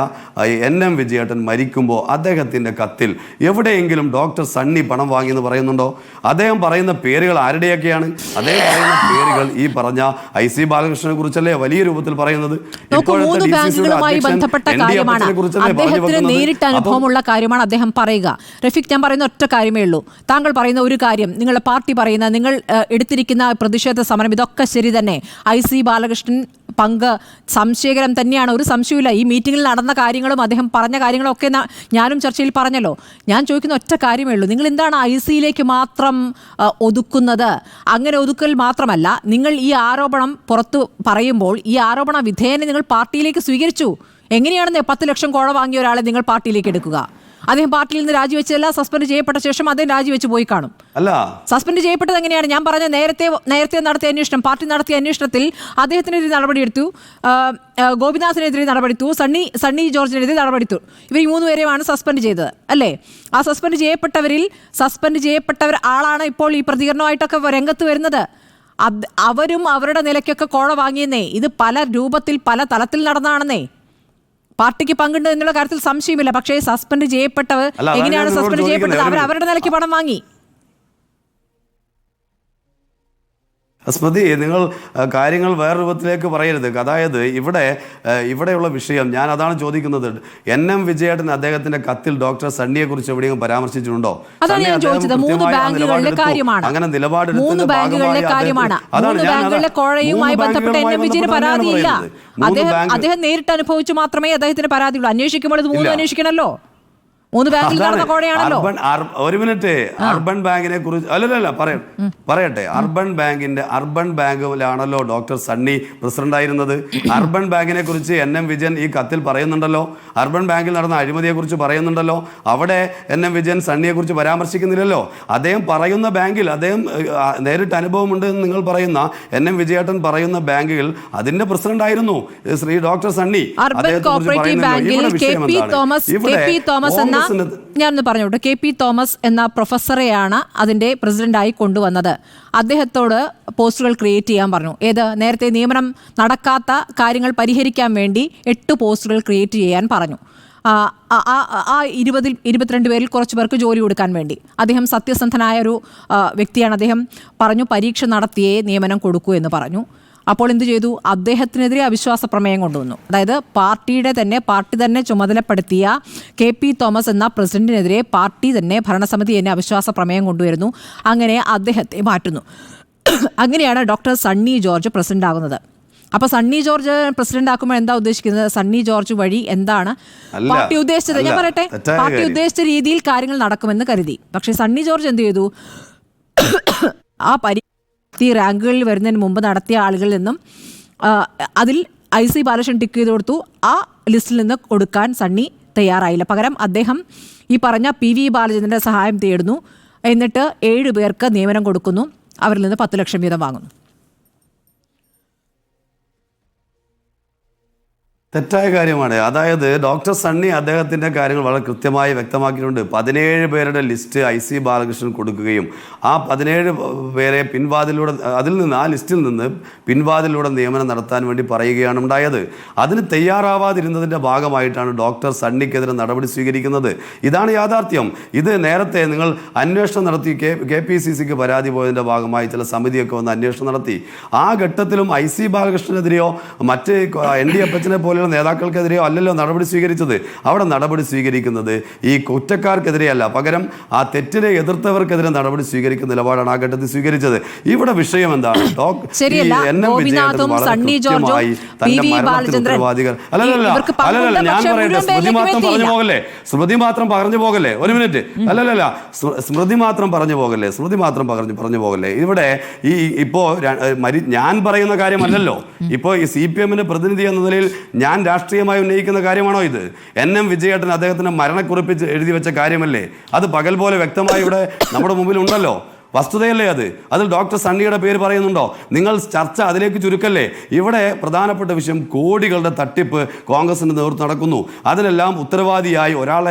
NM വിജയേട്ടൻ മരിക്കുമ്പോൾ അദ്ദേഹത്തിൻ്റെ കത്തിൽ എവിടെയെങ്കിലും ഡോക്ടർ സണ്ണി പണം വാങ്ങിയെന്ന് പറയുന്നുണ്ടോ? അദ്ദേഹം പറയുന്ന പേരുകൾ ആരുടെയൊക്കെയാണ്? അദ്ദേഹം പറയുന്ന പേരുകൾ ഈ പറഞ്ഞ IC ബാലകൃഷ്ണനെ കുറിച്ചല്ലേ വലിയ രൂപത്തിൽ പറയുന്നത്. നോക്കൂ, 3 ബാങ്കുകളുമായി ബന്ധപ്പെട്ട കാര്യമാണ്, അദ്ദേഹത്തിന് നേരിട്ട് അനുഭവമുള്ള കാര്യമാണ് അദ്ദേഹം പറയുക. റഫീഖ്, ഞാൻ പറയുന്ന ഒറ്റ കാര്യമേ ഉള്ളൂ. താങ്കൾ പറയുന്ന ഒരു കാര്യം, നിങ്ങളുടെ പാർട്ടി പറയുന്ന, നിങ്ങൾ എടുത്തിരിക്കുന്ന പ്രതിഷേധ സമരം, ഇതൊക്കെ ശരി തന്നെ. IC ബാലകൃഷ്ണൻ പങ്ക് സംശയകരം തന്നെയാണ്, ഒരു സംശയമില്ല. ഈ മീറ്റിംഗിൽ നടന്ന കാര്യങ്ങളും അദ്ദേഹം പറഞ്ഞ കാര്യങ്ങളും ഒക്കെ ഞാനും ചർച്ചയിൽ പറഞ്ഞല്ലോ. ഞാൻ ചോദിക്കുന്ന ഒറ്റ കാര്യമേ ഉള്ളൂ, നിങ്ങൾ എന്താണ് IC-യിലേക്ക് മാത്രം ഒതുക്കുന്നത്? അങ്ങനെ ഒതുക്കൽ മാത്രമല്ല, നിങ്ങൾ ഈ ആരോപണം പുറത്തു പറയുമ്പോൾ ഈ ആരോപണ വിധേയനെ നിങ്ങൾ പാർട്ടിയിലേക്ക് സ്വീകരിച്ചു. എങ്ങനെയാണെന്ന് 10 ലക്ഷം കോഴ വാങ്ങിയ ഒരാളെ നിങ്ങൾ പാർട്ടിയിലേക്ക് എടുക്കുക? അദ്ദേഹം പാർട്ടിയിൽ നിന്ന് രാജിവെച്ചതല്ല, സസ്പെൻഡ് ചെയ്യപ്പെട്ട ശേഷം അദ്ദേഹം രാജിവെച്ച് പോയി കാണും. അല്ല, സസ്പെൻഡ് ചെയ്യപ്പെട്ടത് എങ്ങനെയാണ്? ഞാൻ പറഞ്ഞ നേരത്തെ നടത്തിയ അന്വേഷണം, പാർട്ടി നടത്തിയ അന്വേഷണത്തിൽ അദ്ദേഹത്തിനെതിരെ നടപടിയെടുത്തു, ഗോപിനാഥിനെതിരെ നടപടിയെടുത്തു, സണ്ണി ജോർജിനെതിരെ നടപടിയെടുത്തു. ഇവർ 3 പേരെയുമാണ് സസ്പെൻഡ് ചെയ്തത് അല്ലേ? ആ സസ്പെൻഡ് ചെയ്യപ്പെട്ടവർ ആളാണ് ഇപ്പോൾ ഈ പ്രതികരണമായിട്ടൊക്കെ രംഗത്ത് വരുന്നത്. അവരും അവരുടെ നിലയ്ക്കൊക്കെ കോഴ വാങ്ങിയെന്നേ. ഇത് പല രൂപത്തിൽ പല തലത്തിൽ നടന്നാണെന്നേ. പാർട്ടിക്ക് പങ്കുണ്ട് എന്നുള്ള കാര്യത്തിൽ സംശയമില്ല. പക്ഷേ സസ്പെൻഡ് ചെയ്യപ്പെട്ടവർ എങ്ങനെയാണ് സസ്പെൻഡ് ചെയ്യപ്പെട്ടത്? അവരുടെ നിലയ്ക്ക് പണം വാങ്ങി. സ്മൃതി, നിങ്ങൾ കാര്യങ്ങൾ വേറെ രൂപത്തിലേക്ക് പറയരുത്. അതായത് ഇവിടെയുള്ള വിഷയം ഞാൻ അതാണ് ചോദിക്കുന്നത്. NM വിജയേട്ടൻ അദ്ദേഹത്തിന്റെ കത്തിൽ ഡോക്ടർ സണ്ണിയെ കുറിച്ച് എവിടെയെങ്കിലും പരാമർശിച്ചിട്ടുണ്ടോ? അതാണ് ഞാൻ ചോദിച്ചത്. 3 ബാങ്കുകളിലെ കാര്യമാണ്, അങ്ങനെ നിലപാടെടുത്ത 3 ബാങ്കുകളിലെ കാര്യമാണ്. 3 ബാങ്കുകളിലെ കോഴയുമായി ബന്ധപ്പെട്ട NM വിജയന് പരാതിയില്ല. അദ്ദേഹം നേരിട്ട് അനുഭവിച്ചു മാത്രമേ അദ്ദേഹത്തിന് പരാതിയുള്ളൂ. അന്വേഷിക്കുമ്പോൾ ഇത് 3 അന്വേഷിക്കണമല്ലോ. 3 ബാങ്കിൽ നടന്ന കോഴയാണല്ലോ. ഒരു മിനിറ്റ്, അർബൻ ബാങ്കിനെ കുറിച്ച് അല്ലല്ല പറയട്ടെ. അർബൻ ബാങ്കിലാണല്ലോ ഡോക്ടർ സണ്ണി പ്രസിഡന്റ് ആയിരുന്നത്. അർബൻ ബാങ്കിനെ കുറിച്ച് NM വിജയൻ ഈ കത്തിൽ പറയുന്നുണ്ടല്ലോ. അർബൻ ബാങ്കിൽ നടന്ന അഴിമതിയെ കുറിച്ച് പറയുന്നുണ്ടല്ലോ. അവിടെ NM വിജയൻ സണ്ണിയെ കുറിച്ച് പരാമർശിക്കുന്നില്ലല്ലോ. അദ്ദേഹം പറയുന്ന ബാങ്കിൽ, അദ്ദേഹം നേരിട്ട് അനുഭവമുണ്ട് എന്ന് നിങ്ങൾ പറയുന്ന NM വിജയേട്ടൻ പറയുന്ന ബാങ്കിൽ അതിന്റെ പ്രസിഡന്റ് ആയിരുന്നു ശ്രീ ഡോക്ടർ സണ്ണി. ഞാനൊന്ന് പറഞ്ഞോട്ടെ. KP തോമസ് എന്ന പ്രൊഫസറെയാണ് അതിന്റെ പ്രസിഡന്റായി കൊണ്ടുവന്നത്. അദ്ദേഹത്തോട് പോസ്റ്റുകൾ ക്രിയേറ്റ് ചെയ്യാൻ പറഞ്ഞു. നേരത്തെ നിയമനം നടക്കാത്ത കാര്യങ്ങൾ പരിഹരിക്കാൻ വേണ്ടി 8 പോസ്റ്റുകൾ ക്രിയേറ്റ് ചെയ്യാൻ പറഞ്ഞു. ആ 22 പേരിൽ കുറച്ച് പേർക്ക് ജോലി കൊടുക്കാൻ വേണ്ടി. അദ്ദേഹം സത്യസന്ധനായ ഒരു വ്യക്തിയാണ്. അദ്ദേഹം പറഞ്ഞു പരീക്ഷ നടത്തിയേ നിയമനം കൊടുക്കൂ എന്ന് പറഞ്ഞു. അപ്പോൾ എന്ത് ചെയ്തു? അദ്ദേഹത്തിനെതിരെ അവിശ്വാസ പ്രമേയം കൊണ്ടുവന്നു. അതായത് പാർട്ടി തന്നെ ചുമതലപ്പെടുത്തിയ KP തോമസ് എന്ന പ്രസിഡന്റിനെതിരെ ഭരണസമിതി തന്നെ അവിശ്വാസ പ്രമേയം കൊണ്ടുവരുന്നു. അങ്ങനെ അദ്ദേഹത്തെ മാറ്റുന്നു. അങ്ങനെയാണ് ഡോക്ടർ സണ്ണി ജോർജ് പ്രസിഡന്റ് ആകുന്നത്. അപ്പൊ സണ്ണി ജോർജ് പ്രസിഡന്റ് ആക്കുമ്പോൾ എന്താ ഉദ്ദേശിക്കുന്നത്? സണ്ണി ജോർജ് വഴി എന്താണ് പാർട്ടി ഉദ്ദേശിച്ചത്? ഞാൻ പറയട്ടെ, പാർട്ടി ഉദ്ദേശിച്ച രീതിയിൽ കാര്യങ്ങൾ നടക്കുമെന്ന് കരുതി. പക്ഷെ സണ്ണി ജോർജ് എന്ത് ചെയ്തു? റാങ്കുകളിൽ വരുന്നതിന് മുമ്പ് നടത്തിയ ആളുകളിൽ നിന്നും അതിൽ IC ബാലകൃഷ്ണൻ ടിക്ക് ചെയ്ത് കൊടുത്തു. ആ ലിസ്റ്റിൽ നിന്ന് കൊടുക്കാൻ സണ്ണി തയ്യാറായില്ല. പകരം അദ്ദേഹം ഈ പറഞ്ഞ PV ബാലചന്ദ്രന്റെ സഹായം തേടുന്നു. എന്നിട്ട് 7 പേർക്ക് നിയമനം കൊടുക്കുന്നു. അവരിൽ നിന്ന് 10 ലക്ഷം വീതം വാങ്ങുന്നു. തെറ്റായ കാര്യമാണ്. അതായത് ഡോക്ടർ സണ്ണി അദ്ദേഹത്തിൻ്റെ കാര്യങ്ങൾ വളരെ കൃത്യമായി വ്യക്തമാക്കിയിട്ടുണ്ട്. 17 പേരുടെ ലിസ്റ്റ് IC ബാലകൃഷ്ണൻ കൊടുക്കുകയും ആ 17 പേരെ പിൻവാതിലൂടെ ആ ലിസ്റ്റിൽ നിന്ന് പിൻവാതിലൂടെ നിയമനം നടത്താൻ വേണ്ടി പറയുകയാണ് ഉണ്ടായത്. അതിന് തയ്യാറാവാതിരുന്നതിൻ്റെ ഭാഗമായിട്ടാണ് ഡോക്ടർ സണ്ണിക്കെതിരെ നടപടി സ്വീകരിക്കുന്നത്. ഇതാണ് യാഥാർത്ഥ്യം. ഇത് നേരത്തെ നിങ്ങൾ അന്വേഷണം നടത്തി KPCCക്ക് പരാതി പോയതിൻ്റെ ഭാഗമായി ചില സമിതിയൊക്കെ വന്ന് അന്വേഷണം നടത്തി. ആ ഘട്ടത്തിലും IC ബാലകൃഷ്ണനെതിരെയോ മറ്റ് ND അപ്പച്ചനെ പോലെ നേതാക്കൾക്കെതിരെയോ അല്ലല്ലോ നടപടി സ്വീകരിച്ചത്. അവിടെ നടപടി സ്വീകരിക്കുന്നത് ഈ കുറ്റക്കാർക്കെതിരെയല്ല, പകരം ആ തെറ്റിനെ എതിർത്തവർക്കെതിരെ നടപടി സ്വീകരിക്കുന്ന നിലപാടാണ് ആ ഘട്ടത്തിൽ സ്വീകരിച്ചത്. ഇവിടെ വിഷയം എന്താണ്? സ്മൃതി മാത്രം പറഞ്ഞു പോകല്ലേ. ഒരു മിനിറ്റ്. അല്ലല്ല, സ്മൃതി മാത്രം പറഞ്ഞു പോകല്ലേ. ഇവിടെ ഈ ഇപ്പോ ഞാൻ പറയുന്ന കാര്യമല്ലല്ലോ. ഇപ്പോ ഈ CPM പ്രതിനിധി എന്ന നിലയിൽ ഞാൻ രാഷ്ട്രീയമായി ഉന്നയിക്കുന്ന കാര്യമാണോ ഇത്? NM വിജയേട്ടൻ അദ്ദേഹത്തിന്റെ മരണക്കുറിപ്പ് എഴുതി വെച്ച കാര്യമല്ലേ? അത് പകൽ പോലെ വ്യക്തമായി ഇവിടെ നമ്മുടെ മുമ്പിൽ ഉണ്ടല്ലോ. വസ്തുതയല്ലേ അത്? അതിൽ ഡോക്ടർ സണ്ണിയുടെ പേര് പറയുന്നുണ്ടോ? നിങ്ങൾ ചർച്ച അതിലേക്ക് ചുരുക്കല്ലേ. ഇവിടെ പ്രധാനപ്പെട്ട വിഷയം കോടികളുടെ തട്ടിപ്പ് കോൺഗ്രസിന്റെ നേതൃത്വം നടക്കുന്നു. അതിനെല്ലാം ഉത്തരവാദിയായി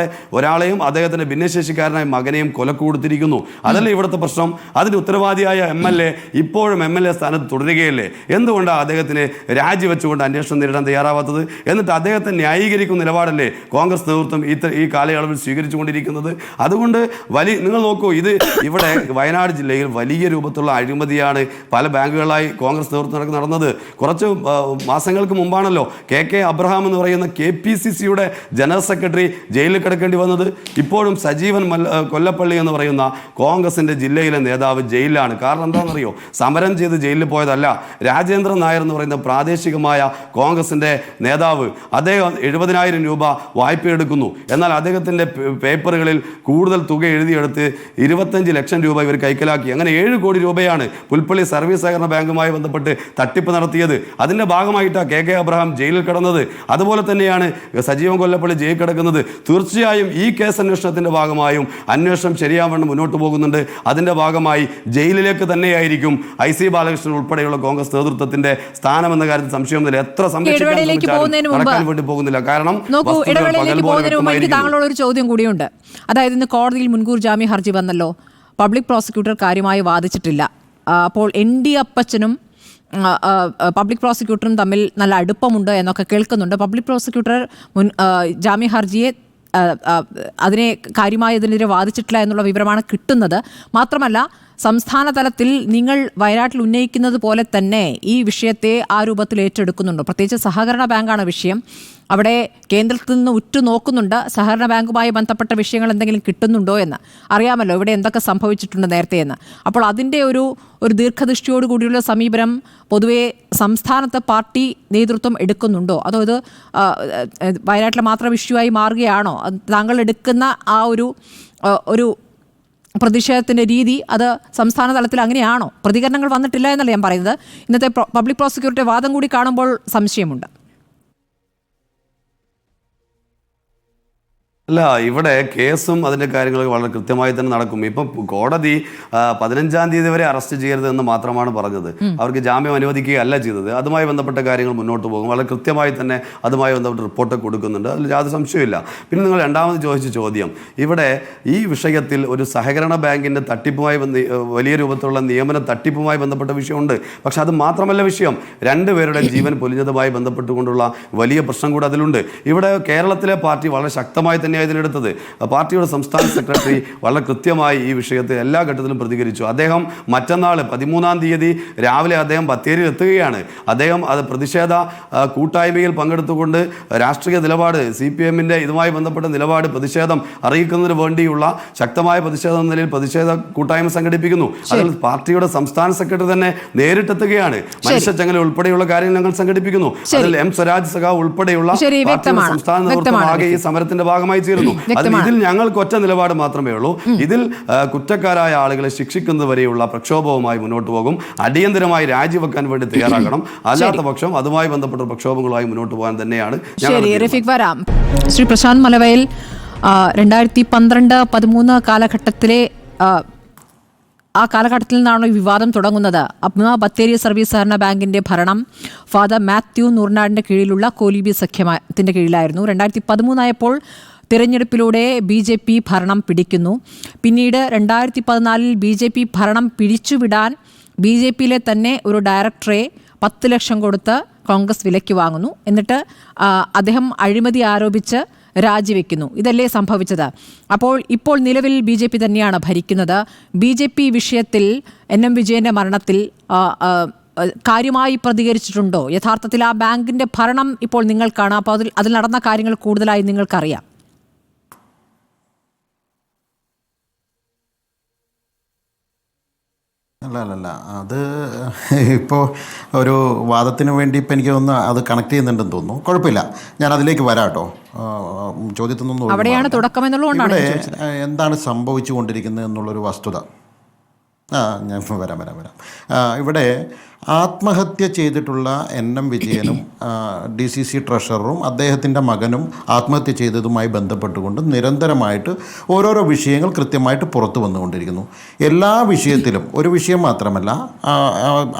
ഒരാളെയും അദ്ദേഹത്തിന്റെ ഭിന്നശേഷിക്കാരനായ മകനെയും കൊലക്ക് കൊടുത്തിരിക്കുന്നു. അതല്ലേ ഇവിടുത്തെ പ്രശ്നം? അതിന് ഉത്തരവാദിയായ MLA ഇപ്പോഴും MLA സ്ഥാനത്ത് തുടരുകയല്ലേ? എന്തുകൊണ്ടാണ് അദ്ദേഹത്തിന് രാജിവെച്ചുകൊണ്ട് അന്വേഷണം നേരിടാൻ തയ്യാറാവാത്തത്? എന്നിട്ട് അദ്ദേഹത്തെ ന്യായീകരിക്കുന്ന നിലപാടല്ലേ കോൺഗ്രസ് നേതൃത്വം ഈ കാലയളവിൽ സ്വീകരിച്ചുകൊണ്ടിരിക്കുന്നത്? അതുകൊണ്ട് നിങ്ങൾ നോക്കൂ, ഇത് ഇവിടെ വയനാട് ജില്ലയിൽ വലിയ രൂപത്തിലുള്ള അഴിമതിയാണ് പല ബാങ്കുകളായി കോൺഗ്രസ് നേതൃത്വം നടന്നത്. കുറച്ച് മാസങ്ങൾക്ക് മുമ്പാണല്ലോ KK അബ്രഹാം എന്ന് പറയുന്ന KPCCയുടെ ജനറൽ സെക്രട്ടറി ജയിലിൽ കിടക്കേണ്ടി വന്നത്. ഇപ്പോഴും സജീവൻ കൊല്ലപ്പള്ളി എന്ന് പറയുന്ന കോൺഗ്രസിന്റെ ജില്ലയിലെ നേതാവ് ജയിലിലാണ്. കാരണം എന്താണെന്നറിയോ? സമരം ചെയ്ത് ജയിലിൽ പോയതല്ല. രാജേന്ദ്രൻ നായർ എന്ന് പറയുന്ന പ്രാദേശികമായ കോൺഗ്രസിന്റെ നേതാവ്, അദ്ദേഹം 70,000 രൂപ വായ്പ എടുക്കുന്നു. എന്നാൽ അദ്ദേഹത്തിന്റെ പേപ്പറുകളിൽ കൂടുതൽ തുക എഴുതിയെടുത്ത് 25 ലക്ഷം രൂപ ഇവർ കൈക്കലാക്കി. അങ്ങനെ 7 കോടി രൂപയാണ് പുൽപ്പള്ളി സർവീസ് സഹകരണ ബാങ്കുമായി ബന്ധപ്പെട്ട് തട്ടിപ്പ് നടത്തിയത്. അതിന്റെ ഭാഗമായിട്ടാണ് KK അബ്രഹാം ജയിലിൽ കിടന്നത്. അതുപോലെ തന്നെയാണ് സജീവൻ കൊല്ലപ്പള്ളി ജയിലിൽ കിടക്കുന്നത്. തീർച്ചയായും ഈ കേസ് അന്വേഷണത്തിന്റെ ഭാഗമായും അന്വേഷണം ശരിയാവണ്ണം മുന്നോട്ട് പോകുന്നുണ്ട്. അതിന്റെ ഭാഗമായി ജയിലിലേക്ക് തന്നെയായിരിക്കും IC ബാലകൃഷ്ണൻ ഉൾപ്പെടെയുള്ള കോൺഗ്രസ് നേതൃത്വത്തിന്റെ സ്ഥാനം എന്ന കാര്യത്തിൽ സംശയമൊന്നുമില്ല. എത്ര സംരക്ഷിക്കാൻ വേണ്ടി പോകുന്നില്ല. കാരണം താങ്കളോട് ഒരു ചോദ്യം കൂടിയുണ്ട്. അതായത് ഇന്ന് കോടതിയിൽ മുൻകൂർ ജാമ്യ ഹർജി വന്നല്ലോ. പബ്ലിക് പ്രോസിക്യൂട്ടർ കാര്യമായി വാദിച്ചിട്ടില്ല. അപ്പോൾ ND അപ്പച്ചനും പബ്ലിക് പ്രോസിക്യൂട്ടറും തമ്മിൽ നല്ല അടുപ്പമുണ്ട് എന്നൊക്കെ കേൾക്കുന്നുണ്ട്. പബ്ലിക് പ്രോസിക്യൂട്ടർ ജാമ്യ ഹർജിയെ അതിനെ കാര്യമായി ഇതിനെതിരെ വാദിച്ചിട്ടില്ല എന്നുള്ള വിവരമാണ് കിട്ടുന്നത്. മാത്രമല്ല, സംസ്ഥാന തലത്തിൽ നിങ്ങൾ വയനാട്ടിൽ ഉന്നയിക്കുന്നത് പോലെ തന്നെ ഈ വിഷയത്തെ ആ രൂപത്തിൽ ഏറ്റെടുക്കുന്നുണ്ടോ? പ്രത്യേകിച്ച് സഹകരണ ബാങ്കാണ് വിഷയം. അവിടെ കേന്ദ്രത്തിൽ നിന്ന് ഉറ്റുനോക്കുന്നുണ്ട് സഹകരണ ബാങ്കുമായി ബന്ധപ്പെട്ട വിഷയങ്ങൾ എന്തെങ്കിലും കിട്ടുന്നുണ്ടോ എന്ന്. അറിയാമല്ലോ ഇവിടെ എന്തൊക്കെ സംഭവിച്ചിട്ടുണ്ട് നേരത്തെ എന്ന്. അപ്പോൾ അതിൻ്റെ ഒരു ദീർഘദൃഷ്ടിയോടുകൂടിയുള്ള സമീപനം പൊതുവെ സംസ്ഥാനത്ത് പാർട്ടി നേതൃത്വം എടുക്കുന്നുണ്ടോ? അതോ ഇത് വയനാട്ടിലെ മാത്രം ഇഷ്യൂ ആയി മാറുകയാണോ? താങ്കൾ എടുക്കുന്ന ആ ഒരു പ്രതിഷേധത്തിൻ്റെ രീതി അത് സംസ്ഥാന തലത്തിൽ അങ്ങനെയാണോ? പ്രതികരണങ്ങൾ വന്നിട്ടില്ല എന്നല്ല ഞാൻ പറയുന്നത്. ഇന്നത്തെ പബ്ലിക് പ്രോസിക്യൂട്ടറുടെ വാദം കൂടി കാണുമ്പോൾ സംശയമുണ്ട്. അല്ല, ഇവിടെ കേസും അതിൻ്റെ കാര്യങ്ങളൊക്കെ വളരെ കൃത്യമായി തന്നെ നടക്കും. ഇപ്പം കോടതി 15-ാം തീയതി വരെ അറസ്റ്റ് ചെയ്യരുതെന്ന് മാത്രമാണ് പറഞ്ഞത്. അവർക്ക് ജാമ്യം അനുവദിക്കുകയല്ല ചെയ്തത്. അതുമായി ബന്ധപ്പെട്ട കാര്യങ്ങൾ മുന്നോട്ട് പോകും. വളരെ കൃത്യമായി തന്നെ അതുമായി ബന്ധപ്പെട്ട റിപ്പോർട്ട് കൊടുക്കുന്നുണ്ട്. അതിൽ യാതൊരു സംശയമില്ല. പിന്നെ നിങ്ങൾ രണ്ടാമത് ചോദിച്ച ചോദ്യം, ഇവിടെ ഈ വിഷയത്തിൽ ഒരു സഹകരണ ബാങ്കിൻ്റെ തട്ടിപ്പുമായി വലിയ രൂപത്തിലുള്ള നിയമന തട്ടിപ്പുമായി ബന്ധപ്പെട്ട വിഷയമുണ്ട്. പക്ഷെ അത് മാത്രമല്ല വിഷയം. 2 പേരുടെ ജീവൻ പൊലിഞ്ഞതുമായി ബന്ധപ്പെട്ടുകൊണ്ടുള്ള വലിയ പ്രശ്നം കൂടെ അതിലുണ്ട്. ഇവിടെ കേരളത്തിലെ പാർട്ടി വളരെ ശക്തമായി തന്നെ ഇതിനെടുത്തത്. പാർട്ടിയുടെ സംസ്ഥാന സെക്രട്ടറി വളരെ കൃത്യമായി ഈ വിഷയത്തിൽ എല്ലാ ഘട്ടത്തിലും പ്രതികരിച്ചു. അദ്ദേഹം മറ്റന്നാൾ 13-ാം തീയതി രാവിലെ അദ്ദേഹം ബത്തേരിയിൽ എത്തുകയാണ്. അദ്ദേഹം അത് പ്രതിഷേധ കൂട്ടായ്മയിൽ പങ്കെടുത്തുകൊണ്ട് രാഷ്ട്രീയ നിലപാട് CPM-ന്റെ ഇതുമായി ബന്ധപ്പെട്ട നിലപാട് പ്രതിഷേധം അറിയിക്കുന്നതിന് വേണ്ടിയുള്ള ശക്തമായ പ്രതിഷേധം എന്ന നിലയിൽ പ്രതിഷേധ കൂട്ടായ്മ സംഘടിപ്പിക്കുന്നു. അതിൽ പാർട്ടിയുടെ സംസ്ഥാന സെക്രട്ടറി തന്നെ നേരിട്ടെത്തുകയാണ്. മനുഷ്യച്ചങ്ങല ഉൾപ്പെടെയുള്ള കാര്യങ്ങൾ ഞങ്ങൾ സംഘടിപ്പിക്കുന്നു. അതിൽ M സ്വരാജ് സഖാവ് ഉൾപ്പെടെയുള്ള പാർട്ടിയുടെ സംസ്ഥാന നേതൃത്വം ആകെ ഈ സമരത്തിന്റെ ഭാഗമായി കൊടുത്തിരുന്നു. ഇതിൽ ഞങ്ങൾക്ക് ഒറ്റ നിലപാട് മാത്രമേ ഉള്ളൂ. ഇതിൽ കുറ്റക്കാരായ ആളുകളെ ശിക്ഷിക്കുന്നത് വരെയുള്ള പ്രക്ഷോഭവുമായി മുന്നോട്ട് പോകും. അടിയന്തരമായി രാജിവെക്കാൻ വേണ്ടി തയ്യാറാക്കണം. അല്ലാത്ത പക്ഷം അതുമായി ബന്ധപ്പെട്ട പ്രക്ഷോഭങ്ങളുമായി മുന്നോട്ട് പോകാൻ തന്നെയാണ് ശ്രീ പ്രശാന്ത് മലവയൽ. 2012-13 കാലഘട്ടത്തിലെ ആ കാലഘട്ടത്തിൽ നിന്നാണ് ഈ വിവാദം തുടങ്ങുന്നത്. അബ്മ ബത്തേരി സർവീസ് സഹകരണ ബാങ്കിന്റെ ഭരണം ഫാദർ മാത്യു നൂർനാടിന്റെ കീഴിലുള്ള കോലീബി സഖ്യത്തിന്റെ കീഴിലായിരുന്നു. 2013 ആയപ്പോൾ തിരഞ്ഞെടുപ്പിലൂടെ BJP ഭരണം പിടിക്കുന്നു. പിന്നീട് 2014 BJP ഭരണം പിടിച്ചുവിടാൻ BJPയിലെ തന്നെ ഒരു ഡയറക്ടറെ 10 ലക്ഷം കൊടുത്ത് കോൺഗ്രസ് വിലയ്ക്ക് വാങ്ങുന്നു. എന്നിട്ട് അദ്ദേഹം അഴിമതി ആരോപിച്ച് രാജിവെക്കുന്നു. ഇതല്ലേ സംഭവിച്ചത്? ഇപ്പോൾ നിലവിൽ BJP തന്നെയാണ് ഭരിക്കുന്നത്. BJP വിഷയത്തിൽ NM വിജയന്റെ മരണത്തിൽ കാര്യമായി പ്രതികരിച്ചിട്ടുണ്ടോ? യഥാർത്ഥത്തിൽ ആ ബാങ്കിന്റെ ഭരണം ഇപ്പോൾ നിങ്ങൾക്കാണ്. അപ്പോൾ അതിൽ നടന്ന കാര്യങ്ങൾ കൂടുതലായി നിങ്ങൾക്കറിയാം. അല്ല അത് ഇപ്പോൾ ഒരു വാദത്തിന് വേണ്ടി ഇപ്പം എനിക്ക് തോന്നുന്നു അത് കണക്ട് ചെയ്യുന്നുണ്ടെന്ന് തോന്നുന്നു. കുഴപ്പമില്ല, ഞാൻ അതിലേക്ക് വരാം കേട്ടോ. ചോദ്യത്തിനൊന്നും അവിടെയാണ് തുടക്കം എന്നുള്ളതുകൊണ്ടാണ് എന്താണ് സംഭവിച്ചു കൊണ്ടിരിക്കുന്നത് എന്നുള്ളൊരു വസ്തുത. ഞാൻ വരാം. ഇവിടെ ആത്മഹത്യ ചെയ്തിട്ടുള്ള NM വിജയനും DCC ട്രഷററും അദ്ദേഹത്തിൻ്റെ മകനും ആത്മഹത്യ ചെയ്തതുമായി ബന്ധപ്പെട്ടുകൊണ്ട് നിരന്തരമായിട്ട് ഓരോരോ വിഷയങ്ങൾ കൃത്യമായിട്ട് പുറത്തു വന്നുകൊണ്ടിരിക്കുന്നു. എല്ലാ വിഷയത്തിലും ഒരു വിഷയം മാത്രമല്ല,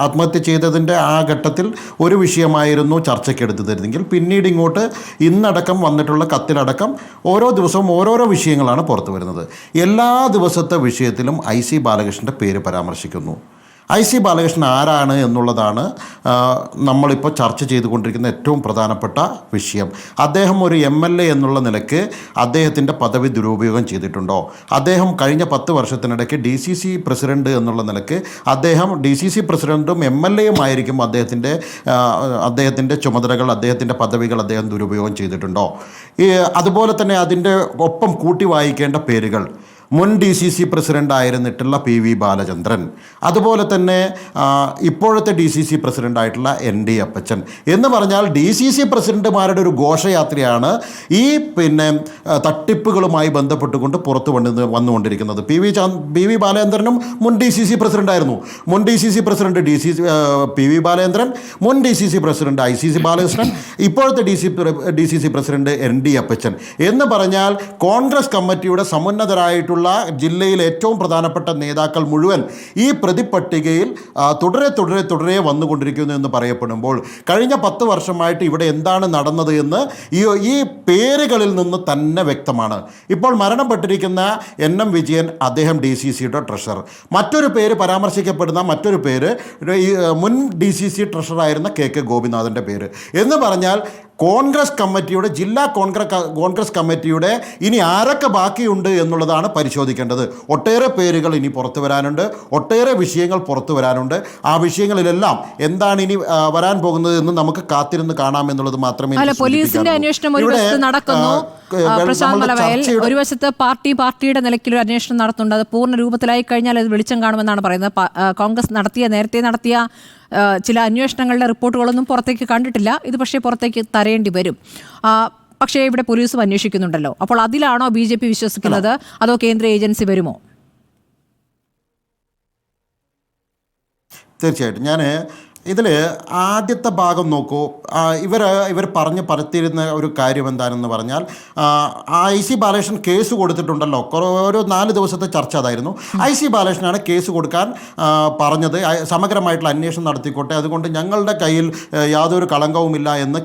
ആത്മഹത്യ ചെയ്തതിൻ്റെ ആ ഘട്ടത്തിൽ ഒരു വിഷയമായിരുന്നു ചർച്ചയ്ക്കെടുത്തു തരുന്നെങ്കിൽ പിന്നീട് ഇങ്ങോട്ട് ഇന്നടക്കം വന്നിട്ടുള്ള കത്തിലടക്കം ഓരോ ദിവസവും ഓരോരോ വിഷയങ്ങളാണ് പുറത്തു വരുന്നത്. എല്ലാ ദിവസത്തെ വിഷയത്തിലും IC ബാലകൃഷ്ണൻ്റെ പേര് പരാമർശിക്കുന്നു. IC ബാലകൃഷ്ണൻ ആരാണ് എന്നുള്ളതാണ് നമ്മളിപ്പോൾ ചർച്ച ചെയ്തുകൊണ്ടിരിക്കുന്ന ഏറ്റവും പ്രധാനപ്പെട്ട വിഷയം. അദ്ദേഹം ഒരു MLA എന്നുള്ള നിലയ്ക്ക് അദ്ദേഹത്തിൻ്റെ പദവി ദുരുപയോഗം ചെയ്തിട്ടുണ്ടോ? അദ്ദേഹം കഴിഞ്ഞ 10 വർഷത്തിനിടയ്ക്ക് DCC പ്രസിഡന്റ് എന്നുള്ള നിലയ്ക്ക് അദ്ദേഹം DCC പ്രസിഡന്റും MLAയും ആയിരിക്കും അദ്ദേഹത്തിൻ്റെ ചുമതലകൾ, അദ്ദേഹത്തിൻ്റെ പദവികൾ അദ്ദേഹം ദുരുപയോഗം ചെയ്തിട്ടുണ്ടോ? അതുപോലെ തന്നെ അതിൻ്റെ ഒപ്പം കൂട്ടി വായിക്കേണ്ട പേരുകൾ മുൻ DCC പ്രസിഡന്റ് ആയിരുന്നിട്ടുള്ള PV ബാലചന്ദ്രൻ, അതുപോലെ തന്നെ ഇപ്പോഴത്തെ DCC പ്രസിഡൻ്റായിട്ടുള്ള ND അപ്പച്ചൻ എന്ന് പറഞ്ഞാൽ DCC പ്രസിഡന്റുമാരുടെ ഒരു ഘോഷയാത്രയാണ് ഈ തട്ടിപ്പുകളുമായി ബന്ധപ്പെട്ടുകൊണ്ട് പുറത്തു വന്നുകൊണ്ടിരിക്കുന്നത്. PV ബാലചന്ദ്രനും മുൻ DCC പ്രസിഡൻ്റായിരുന്നു. മുൻ DCC പ്രസിഡന്റ് PV ബാലചന്ദ്രൻ, മുൻ DCC പ്രസിഡന്റ് ICC ബാലകൃഷ്ണൻ, ഇപ്പോഴത്തെ DCC പ്രസിഡന്റ് ND അപ്പച്ചൻ എന്ന് പറഞ്ഞാൽ കോൺഗ്രസ് കമ്മിറ്റിയുടെ സമുന്നതരായിട്ടുള്ള ജില്ലയിലെ ഏറ്റവും പ്രധാനപ്പെട്ട നേതാക്കൾ മുഴുവൻ ഈ പ്രതിപട്ടികയിൽ തുടരെ വന്നുകൊണ്ടിരിക്കുന്നു എന്ന് പറയപ്പെടുമ്പോൾ കഴിഞ്ഞ 10 വർഷമായിട്ട് ഇവിടെ എന്താണ് നടന്നത് എന്ന് ഈ പേരുകളിൽ നിന്ന് തന്നെ വ്യക്തമാണ്. ഇപ്പോൾ മരണപ്പെട്ടിരിക്കുന്ന NM വിജയൻ, അദ്ദേഹം DCCയുടെ ട്രഷറർ. മറ്റൊരു പേര് പരാമർശിക്കപ്പെടുന്ന മറ്റൊരു പേര് മുൻ DCC ട്രഷറായിരുന്ന KK ഗോപിനാഥൻ്റെ പേര് എന്ന് പറഞ്ഞാൽ കോൺഗ്രസ് കമ്മിറ്റിയുടെ ജില്ലാ കോൺഗ്രസ് കമ്മിറ്റിയുടെ ഇനി ആരൊക്കെ ബാക്കിയുണ്ട് എന്നുള്ളതാണ് പരിശോധിക്കേണ്ടത്. ഒട്ടേറെ പേരുകൾ ഇനി പുറത്തു വരാനുണ്ട്, ഒട്ടേറെ വിഷയങ്ങൾ പുറത്തു വരാനുണ്ട്. ആ വിഷയങ്ങളിലെല്ലാം എന്താണ് ഇനി വരാൻ പോകുന്നത് എന്ന് നമുക്ക് കാത്തിരുന്ന് കാണാമെന്നുള്ളത് മാത്രമേ. പോലീസിന്റെ അന്വേഷണം ഒരു വശത്ത് നടക്കുന്നു പ്രശാന്ത് മലവയൽ, ഒരു വശത്ത് പാർട്ടിയുടെ നിലയ്ക്കൊരു അന്വേഷണം നടത്തുന്നുണ്ട്. അത് പൂർണ്ണ രൂപത്തിലായി കഴിഞ്ഞാൽ അത് വെളിച്ചം കാണുമെന്നാണ് പറയുന്നത്. കോൺഗ്രസ് നേരത്തെ നടത്തിയ ചില അന്വേഷണങ്ങളുടെ റിപ്പോർട്ടുകളൊന്നും പുറത്തേക്ക് കണ്ടിട്ടില്ല. ഇത് പക്ഷേ പുറത്തേക്ക് തരേണ്ടി വരും. പക്ഷേ ഇവിടെ പോലീസും അന്വേഷിക്കുന്നുണ്ടല്ലോ. അപ്പോൾ അതിലാണോ BJP വിശ്വസിക്കുന്നത്, അതോ കേന്ദ്ര ഏജൻസി വരുമോ? തീർച്ചയായിട്ടും ഞാൻ ഇതിൽ ആദ്യത്തെ ഭാഗം നോക്കൂ. ഇവർ പറഞ്ഞ് പരത്തിയിരുന്ന ഒരു കാര്യം എന്താണെന്ന് പറഞ്ഞാൽ IC ബാലകൃഷ്ണൻ കേസ് കൊടുത്തിട്ടുണ്ടല്ലോ. ഒരു 4 ദിവസത്തെ ചർച്ച അതായിരുന്നു. IC ബാലകൃഷ്ണനാണ് കേസ് കൊടുക്കാൻ പറഞ്ഞത്. സമഗ്രമായിട്ടുള്ള അന്വേഷണം നടത്തിക്കോട്ടെ, അതുകൊണ്ട് ഞങ്ങളുടെ കയ്യിൽ യാതൊരു കളങ്കവുമില്ല എന്ന്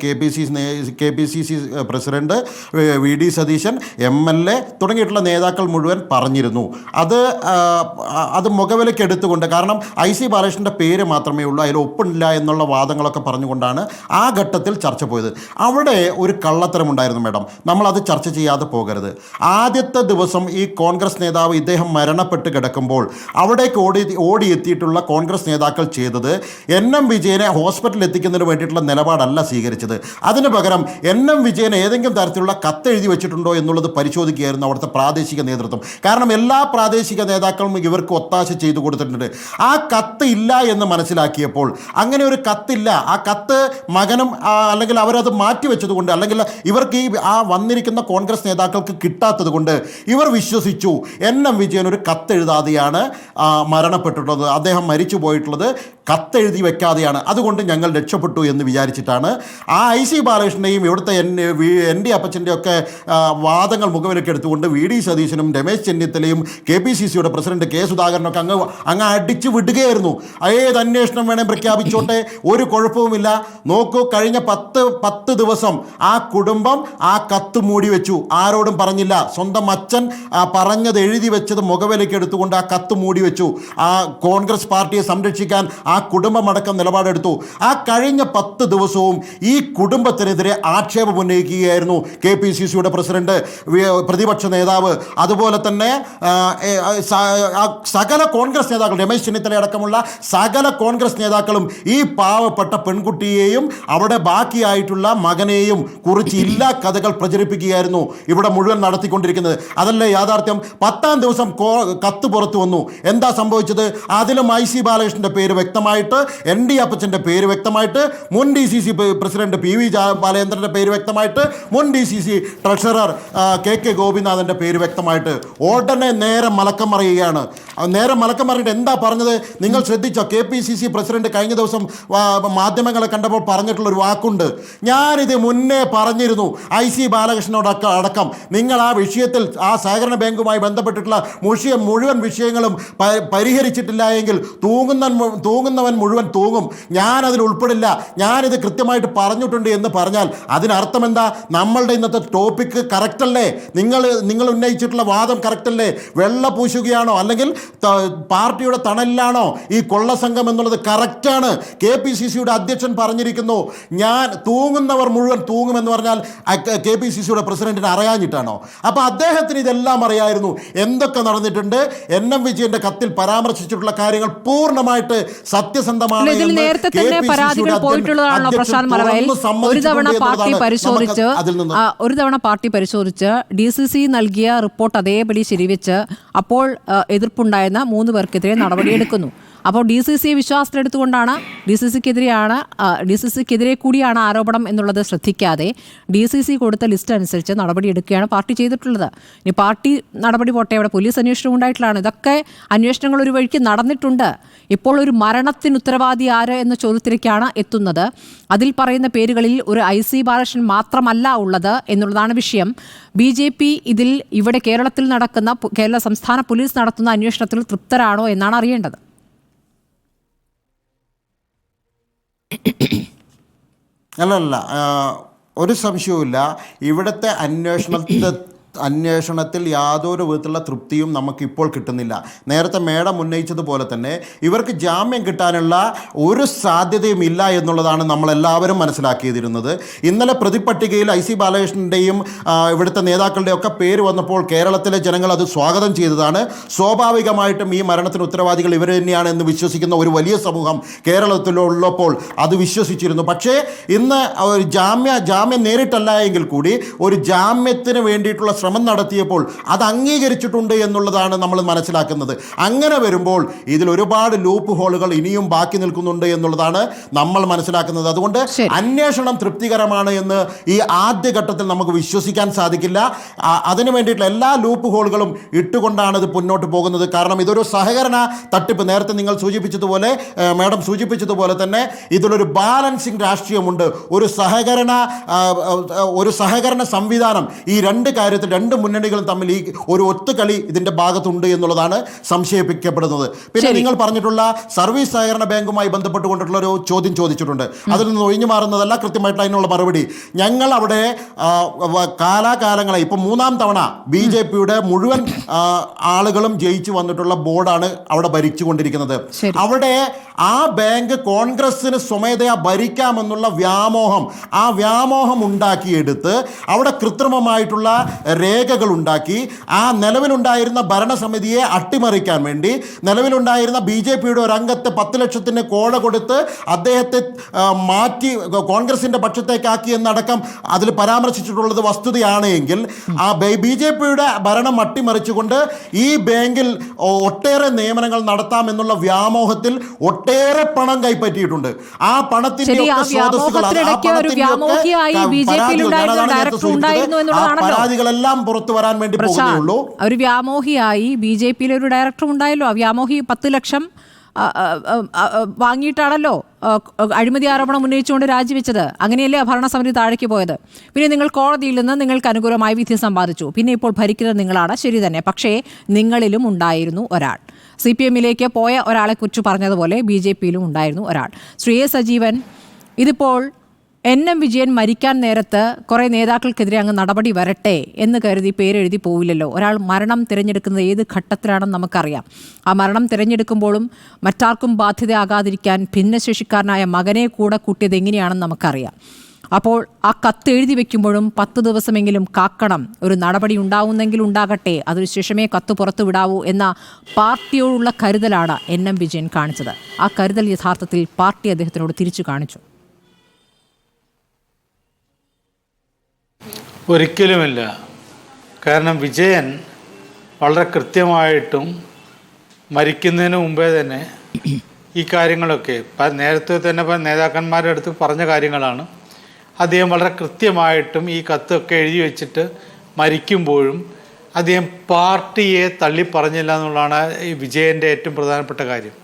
KPCC president VD Satheesan, MLA തുടങ്ങിയിട്ടുള്ള നേതാക്കൾ മുഴുവൻ പറഞ്ഞിരുന്നു. അത് മുഖവിലയ്ക്ക് എടുത്തുകൊണ്ട്, കാരണം IC ബാലകൃഷ്ണൻ്റെ പേര് മാത്രമേ ഉള്ളൂ, അതിൽ ഒപ്പില്ല എന്നുള്ള വാദങ്ങളൊക്കെ പറഞ്ഞുകൊണ്ടാണ് ആ ഘട്ടത്തിൽ ചർച്ച പോയത്. അവിടെ ഒരു കള്ളത്തരമുണ്ടായിരുന്നു മാഡം, നമ്മളത് ചർച്ച ചെയ്യാതെ പോകരുത്. ആദ്യത്തെ ദിവസം ഈ കോൺഗ്രസ് നേതാവ് ഇദ്ദേഹം മരണപ്പെട്ട് കിടക്കുമ്പോൾ അവിടേക്ക് ഓടിയെത്തിയിട്ടുള്ള കോൺഗ്രസ് നേതാക്കൾ ചെയ്തത് NM വിജയനെ ഹോസ്പിറ്റലിൽ എത്തിക്കുന്നതിന് വേണ്ടിയിട്ടുള്ള നിലപാടല്ല സ്വീകരിച്ചത്. അതിന് പകരം NM വിജയൻ ഏതെങ്കിലും തരത്തിലുള്ള കത്തെഴുതി വെച്ചിട്ടുണ്ടോ എന്നുള്ളത് പരിശോധിക്കുകയായിരുന്നു അവിടുത്തെ പ്രാദേശിക നേതൃത്വം. കാരണം എല്ലാ പ്രാദേശിക നേതാക്കളും ഇവർക്ക് ഒത്താശ ചെയ്തു കൊടുത്തിട്ടുണ്ട്. ആ കത്ത് ഇല്ല എന്ന് മനസ്സിലാക്കിയപ്പോൾ അങ്ങനെ ഒരു കത്തില്ല. ആ കത്ത് മകനും അല്ലെങ്കിൽ അവരത് മാറ്റിവെച്ചതുകൊണ്ട്, അല്ലെങ്കിൽ ഇവർക്ക് ഈ വന്നിരിക്കുന്ന കോൺഗ്രസ് നേതാക്കൾക്ക് കിട്ടാത്തത് കൊണ്ട് ഇവർ വിശ്വസിച്ചു NM വിജയൻ ഒരു കത്തെഴുതാതെയാണ് മരണപ്പെട്ടിട്ടുള്ളത്, അദ്ദേഹം മരിച്ചു പോയിട്ടുള്ളത് കത്തെഴുതി വെക്കാതെയാണ്, അതുകൊണ്ട് ഞങ്ങൾ രക്ഷപ്പെട്ടു എന്ന് വിചാരിച്ചിട്ടാണ് ആ IC ബാലകൃഷ്ണനെയും ഇവിടുത്തെ ND അപ്പച്ചൻ്റെയും ഒക്കെ വാദങ്ങൾ മുഖവിലേക്ക് എടുത്തുകൊണ്ട് VD സതീശനും രമേശ് ചെന്നിത്തലയും KPCCയുടെ പ്രസിഡന്റ് K സുധാകരനൊക്കെ അങ്ങ് അടിച്ചു വിടുകയായിരുന്നു. ഏത് അന്വേഷണം വേണേൽ പ്രഖ്യാപിച്ചോട്ടെ, ഒരു കുഴപ്പവുമില്ല. നോക്കൂ, കഴിഞ്ഞ 10 ദിവസം ആ കുടുംബം ആ കത്ത് മൂടി വെച്ചു, ആരോടും പറഞ്ഞില്ല. സ്വന്തം അച്ഛൻ പറഞ്ഞത് എഴുതി വെച്ചത് മുഖവിലേക്ക് എടുത്തുകൊണ്ട് ആ കത്ത് മൂടി വെച്ചു. ആ കോൺഗ്രസ് പാർട്ടിയെ സംരക്ഷിക്കാൻ ആ കുടുംബമടക്കം നിലപാടെടുത്തു. ആ കഴിഞ്ഞ 10 ദിവസവും ഈ കുടുംബത്തിനെതിരെ ആക്ഷേപം ഉന്നയിക്കുകയായിരുന്നു KPCCയുടെ പ്രസിഡന്റ്, പ്രതിപക്ഷ നേതാവ്, അതുപോലെ തന്നെ സകല കോൺഗ്രസ് നേതാക്കൾ, രമേശ് ചെന്നിത്തല അടക്കമുള്ള സകല കോൺഗ്രസ് നേതാക്കളും ഈ പാവപ്പെട്ട പെൺകുട്ടിയെയും അവിടെ ബാക്കിയായിട്ടുള്ള മകനെയും കുറിച്ച് ഇല്ലാ കഥകൾ പ്രചരിപ്പിക്കുകയായിരുന്നു ഇവിടെ മുഴുവൻ നടത്തിക്കൊണ്ടിരിക്കുന്നത്. അതല്ലേ യാഥാർത്ഥ്യം? 10-ാം ദിവസം കത്ത് പുറത്തു വന്നു. എന്താ സംഭവിച്ചത്? അതിലും IC ബാലകൃഷ്ണൻ്റെ പേര് വ്യക്തമായിട്ട്, ND അപ്പച്ചൻ്റെ പേര് വ്യക്തമായിട്ട്, മുൻ DCC പ്രസിഡന്റ് PV ബാലേന്ദ്രൻ്റെ പേര് വ്യക്തമായിട്ട്, മുൻ DCC ട്രഷറർ KK ഗോപിനാഥൻ്റെ പേര് വ്യക്തമായിട്ട് ഉടനെ നേരെ മലക്കം മറിയുകയാണ്. നേരെ മലക്കം മറിയിട്ട് എന്താ പറഞ്ഞത് നിങ്ങൾ ശ്രദ്ധിച്ചോ? KPCC പ്രസിഡന്റ് കഴിഞ്ഞ ദിവസം മാധ്യമങ്ങളെ കണ്ടപ്പോൾ പറഞ്ഞിട്ടുള്ളൊരു വാക്കുണ്ട്, ഞാനിത് മുന്നേ പറഞ്ഞിരുന്നു IC ബാലകൃഷ്ണനോടൊക്കെ അടക്കം, നിങ്ങൾ ആ വിഷയത്തിൽ ആ സഹകരണ ബാങ്കുമായി ബന്ധപ്പെട്ടിട്ടുള്ള മുഴുവൻ വിഷയങ്ങളും പരിഹരിച്ചിട്ടില്ല എങ്കിൽ തൂങ്ങുന്നവൻ മുഴുവൻ തൂങ്ങും, ഞാനതിൽ ഉൾപ്പെടില്ല, ഞാനിത് കൃത്യമായിട്ട് പറഞ്ഞിട്ടുണ്ട് എന്ന് പറഞ്ഞാൽ അതിനർത്ഥം എന്താ? നമ്മളുടെ ഇന്നത്തെ ടോപ്പിക്ക് കറക്റ്റല്ലേ? നിങ്ങൾ ഉന്നയിച്ചിട്ടുള്ള വാദം കറക്റ്റല്ലേ? വെള്ള പൂശുകയാണോ അല്ലെങ്കിൽ പാർട്ടിയുടെ തണലിലാണോ ഈ കൊള്ളസംഘം എന്നുള്ളത് കറക്റ്റാണ്. KPCCയുടെ അധ്യക്ഷൻ പറഞ്ഞിരിക്കുന്നു, ഞാൻ തൂങ്ങുന്നവർ മുഴുവൻ തൂങ്ങുമെന്ന് പറഞ്ഞാൽ KPCCയുടെ പ്രസിഡന്റിന് അറിയാഞ്ഞിട്ടാണോ? അപ്പോൾ അദ്ദേഹത്തിന് ഇതെല്ലാം അറിയായിരുന്നു. എന്തൊക്കെ നടന്നിട്ടുണ്ട്, NM വിജയന്റെ കത്തിൽ പരാമർശിച്ചിട്ടുള്ള കാര്യങ്ങൾ പൂർണ്ണമായിട്ട് സത്യസന്ധമാണ്. നേരത്തെ തന്നെ പരാതികൾ പോയിട്ടുള്ളതാണല്ലോ പ്രശാന്ത് മലവയൽ. ഒരു തവണ പാർട്ടി പരിശോധിച്ച് DCC നൽകിയ റിപ്പോർട്ട് അതേപടി ശരിവെച്ച് അപ്പോൾ എതിർപ്പുണ്ടായിരുന്ന 3 പേർക്കെതിരെ നടപടിയെടുക്കുന്നു. അപ്പോൾ DCC വിശ്വാസത്തിലെടുത്തുകൊണ്ടാണ് DCCക്കെതിരെ കൂടിയാണ് ആരോപണം എന്നുള്ളത് ശ്രദ്ധിക്കാതെ DCC കൊടുത്ത ലിസ്റ്റ് അനുസരിച്ച് നടപടിയെടുക്കുകയാണ് പാർട്ടി ചെയ്തിട്ടുള്ളത്. ഇനി പാർട്ടി നടപടി പോട്ടെ, അവിടെ പോലീസ് അന്വേഷണം ഉണ്ടായിട്ടുള്ളതാണ്. ഇതൊക്കെ അന്വേഷണങ്ങൾ ഒരു വഴിക്ക് നടന്നിട്ടുണ്ട്. ഇപ്പോൾ ഒരു മരണത്തിന് ഉത്തരവാദി ആര് എന്ന ചോദ്യത്തിലേക്കാണ് എത്തുന്നത്. അതിൽ പറയുന്ന പേരുകളിൽ ഒരു IC ബാലകൃഷ്ണൻ മാത്രമല്ല ഉള്ളത് എന്നുള്ളതാണ് വിഷയം. BJP ഇതിൽ ഇവിടെ കേരളത്തിൽ നടക്കുന്ന കേരള സംസ്ഥാന പോലീസ് നടത്തുന്ന അന്വേഷണത്തിൽ തൃപ്തരാണോ എന്നാണ് അറിയേണ്ടത്. അല്ലല്ല, ഒരു സംശയവുമില്ല. ഇവിടുത്തെ അന്വേഷണത്തിൽ യാതൊരു വിധത്തിലുള്ള തൃപ്തിയും നമുക്കിപ്പോൾ കിട്ടുന്നില്ല. നേരത്തെ മേഡം ഉന്നയിച്ചതുപോലെ തന്നെ ഇവർക്ക് ജാമ്യം കിട്ടാനുള്ള ഒരു സാധ്യതയും ഇല്ല എന്നുള്ളതാണ് നമ്മളെല്ലാവരും മനസ്സിലാക്കിയിരുന്നത്. ഇന്നലെ പ്രതിപട്ടികയിൽ IC ബാലകൃഷ്ണൻ്റെയും ഇവിടുത്തെ നേതാക്കളുടെയും ഒക്കെ പേര് വന്നപ്പോൾ കേരളത്തിലെ ജനങ്ങൾ അത് സ്വാഗതം ചെയ്തതാണ്. സ്വാഭാവികമായിട്ടും ഈ മരണത്തിന് ഉത്തരവാദികൾ ഇവർ തന്നെയാണ് എന്ന് വിശ്വസിക്കുന്ന ഒരു വലിയ സമൂഹം കേരളത്തിലുള്ളപ്പോൾ അത് വിശ്വസിച്ചിരുന്നു. പക്ഷേ ഇന്ന് ഒരു ജാമ്യം നേരിട്ടല്ല എങ്കിൽ കൂടി ഒരു ജാമ്യത്തിന് വേണ്ടിയിട്ടുള്ള ശ്രമം നടത്തിയപ്പോൾ അത് അംഗീകരിച്ചിട്ടുണ്ട് എന്നുള്ളതാണ് നമ്മൾ മനസ്സിലാക്കുന്നത്. അങ്ങനെ വരുമ്പോൾ ഇതിൽ ഒരുപാട് ലൂപ്പ് ഹോളുകൾ ഇനിയും ബാക്കി നിൽക്കുന്നുണ്ട് എന്നുള്ളതാണ് നമ്മൾ മനസ്സിലാക്കുന്നത്. അതുകൊണ്ട് അന്വേഷണം തൃപ്തികരമാണ് എന്ന് ഈ ആദ്യഘട്ടത്തിൽ നമുക്ക് വിശ്വസിക്കാൻ സാധിക്കില്ല. അതിനു വേണ്ടിയിട്ടുള്ള എല്ലാ ലൂപ്പ് ഹോളുകളും ഇട്ടുകൊണ്ടാണ് ഇത് മുന്നോട്ട് പോകുന്നത്. കാരണം ഇതൊരു സഹകരണ തട്ടിപ്പ്. നേരത്തെ നിങ്ങൾ സൂചിപ്പിച്ചതുപോലെ, മാഡം സൂചിപ്പിച്ചതുപോലെ തന്നെ ഇതിലൊരു ബാലൻസിങ് രാഷ്ട്രീയമുണ്ട്. ഒരു സഹകരണ സംവിധാനം ഈ രണ്ട് മുന്നണികളും തമ്മിൽ ഈ ഒരു ഒത്തുകളി ഇതിൻ്റെ ഭാഗത്തുണ്ട് എന്നുള്ളതാണ് സംശയിപ്പിക്കപ്പെടുന്നത്. പിന്നെ നിങ്ങൾ പറഞ്ഞിട്ടുള്ള സർവീസ് സഹകരണ ബാങ്കുമായി ബന്ധപ്പെട്ടുകൊണ്ടിട്ടുള്ള ഒരു ചോദ്യം ചോദിച്ചിട്ടുണ്ട്. അതിൽ നിന്ന് ഒഴിഞ്ഞു മാറുന്നതല്ല, കൃത്യമായിട്ട് അതിനുള്ള മറുപടി. ഞങ്ങൾ അവിടെ കാലാകാലങ്ങളായി ഇപ്പം 3-ാം തവണ BJPയുടെ മുഴുവൻ ആളുകളും ജയിച്ചു വന്നിട്ടുള്ള ബോർഡാണ് അവിടെ ഭരിച്ചുകൊണ്ടിരിക്കുന്നത്. അവിടെ ആ ബാങ്ക് കോൺഗ്രസ്സിന് സ്വമേധയാ ഭരിക്കാമെന്നുള്ള വ്യാമോഹം ഉണ്ടാക്കിയെടുത്ത് അവിടെ കൃത്രിമമായിട്ടുള്ള രേഖകൾ ഉണ്ടാക്കി ആ നിലവിലുണ്ടായിരുന്ന ഭരണസമിതിയെ അട്ടിമറിക്കാൻ വേണ്ടി നിലവിലുണ്ടായിരുന്ന BJPയുടെ ഒരു അംഗത്തെ 10 ലക്ഷത്തിന് കോഴ കൊടുത്ത് അദ്ദേഹത്തെ മാറ്റി കോൺഗ്രസിൻ്റെ പക്ഷത്തേക്കാക്കി എന്നടക്കം അതിൽ പരാമർശിച്ചിട്ടുള്ളത് വസ്തുതയാണ് എങ്കിൽ ആ BJPയുടെ ഭരണം അട്ടിമറിച്ചുകൊണ്ട് ഈ ബാങ്കിൽ ഒട്ടേറെ നിയമനങ്ങൾ നടത്താമെന്നുള്ള വ്യാമോഹത്തിൽ ഒട്ടേറെ പണം കൈപ്പറ്റിയിട്ടുണ്ട്. ആ പണത്തിന്റെ പരാതികളെല്ലാം പുറത്തു വരാൻ വേണ്ടി പോകുന്നുള്ളൂ. ഒരു വ്യാമോഹിയായി BJPയിൽ ഒരു ഡയറക്ടർ ഉണ്ടായല്ലോ. ആ വ്യാമോഹി 10 ലക്ഷം വാങ്ങിയിട്ടാണല്ലോ അഴിമതി ആരോപണം ഉന്നയിച്ചുകൊണ്ട് രാജിവെച്ചത്. അങ്ങനെയല്ലേ ഭരണസമിതി താഴേക്ക് പോയത്. പിന്നെ നിങ്ങൾ കോടതിയിൽ നിന്ന് നിങ്ങൾക്ക് അനുകൂലമായി വിധി സമ്പാദിച്ചു. പിന്നെ ഇപ്പോൾ ഭരിക്കുന്നത് നിങ്ങളാണ്, ശരി തന്നെ. പക്ഷേ നിങ്ങളിലും ഉണ്ടായിരുന്നു ഒരാൾ. CPMലേക്ക് പോയ ഒരാളെക്കുറിച്ച് പറഞ്ഞതുപോലെ BJPയിലും ഉണ്ടായിരുന്നു ഒരാൾ. ശ്രീ എ സജീവൻ, ഇതിപ്പോൾ NM വിജയൻ മരിക്കാൻ നേരത്ത് കുറേ നേതാക്കൾക്കെതിരെ അങ്ങ് നടപടി വരട്ടെ എന്ന് കരുതി പേരെഴുതി പോവില്ലല്ലോ. ഒരാൾ മരണം തിരഞ്ഞെടുക്കുന്നത് ഏത് ഘട്ടത്തിലാണെന്ന് നമുക്കറിയാം. ആ മരണം തിരഞ്ഞെടുക്കുമ്പോഴും മറ്റാർക്കും ബാധ്യതയാകാതിരിക്കാൻ ഭിന്നശേഷിക്കാരനായ മകനെ കൂടെ കൂട്ടിയത് എങ്ങനെയാണെന്ന് നമുക്കറിയാം. അപ്പോൾ ആ കത്ത് എഴുതി വെക്കുമ്പോഴും 10 ദിവസമെങ്കിലും കാക്കണം, ഒരു നടപടി ഉണ്ടാവുന്നെങ്കിലും ഉണ്ടാകട്ടെ, അതിനുശേഷമേ കത്ത് പുറത്തു വിടാവൂ എന്ന പാർട്ടിയോടുള്ള കരുതലാണ് NM വിജയൻ കാണിച്ചത്. ആ കരുതൽ യഥാർത്ഥത്തിൽ പാർട്ടി അദ്ദേഹത്തിനോട് തിരിച്ചു കാണിച്ചു. ഒരിക്കലുമില്ല. കാരണം വിജയൻ വളരെ കൃത്യമായിട്ടും മരിക്കുന്നതിന് മുമ്പേ തന്നെ ഈ കാര്യങ്ങളൊക്കെ നേരത്തെ തന്നെ നേതാക്കന്മാരുടെ അടുത്ത് പറഞ്ഞ കാര്യങ്ങളാണ്. അദ്ദേഹം വളരെ കൃത്യമായിട്ടും ഈ കത്തൊക്കെ എഴുതി വെച്ചിട്ട് മരിക്കുമ്പോഴും അദ്ദേഹം പാർട്ടിയെ തള്ളിപ്പറഞ്ഞില്ല എന്നുള്ളതാണ് ഈ വിജയൻ്റെ ഏറ്റവും പ്രധാനപ്പെട്ട കാര്യം.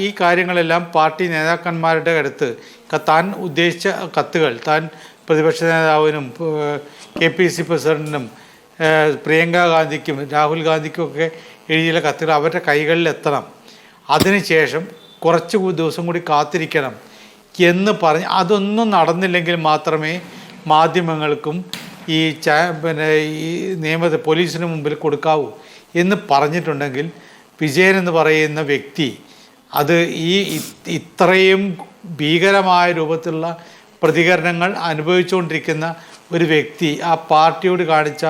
ഈ കാര്യങ്ങളെല്ലാം പാർട്ടി നേതാക്കന്മാരുടെ അടുത്ത് താൻ ഉദ്ദേശിച്ച കത്തുകൾ താൻ പ്രതിപക്ഷ നേതാവിനും KPC പ്രസിഡന്റിനും പ്രിയങ്ക ഗാന്ധിക്കും രാഹുൽ ഗാന്ധിക്കും ഒക്കെ എഴുതിയ കത്തുകൾ അവരുടെ കൈകളിൽ എത്തണം, അതിനുശേഷം കുറച്ച് ദിവസം കൂടി കാത്തിരിക്കണം എന്ന് പറഞ്ഞ് അതൊന്നും നടന്നില്ലെങ്കിൽ മാത്രമേ മാധ്യമങ്ങൾക്കും ഈ പോലീസിന് മുമ്പിൽ കൊടുക്കാവൂ എന്ന് പറഞ്ഞിട്ടുണ്ടെങ്കിൽ വിജയൻ എന്ന് പറയുന്ന വ്യക്തി അത് ഇത്രയും ഭീകരമായ രൂപത്തിലുള്ള പ്രതികരണങ്ങൾ അനുഭവിച്ചുകൊണ്ടിരിക്കുന്ന ഒരു വ്യക്തി ആ പാർട്ടിയോട് കാണിച്ച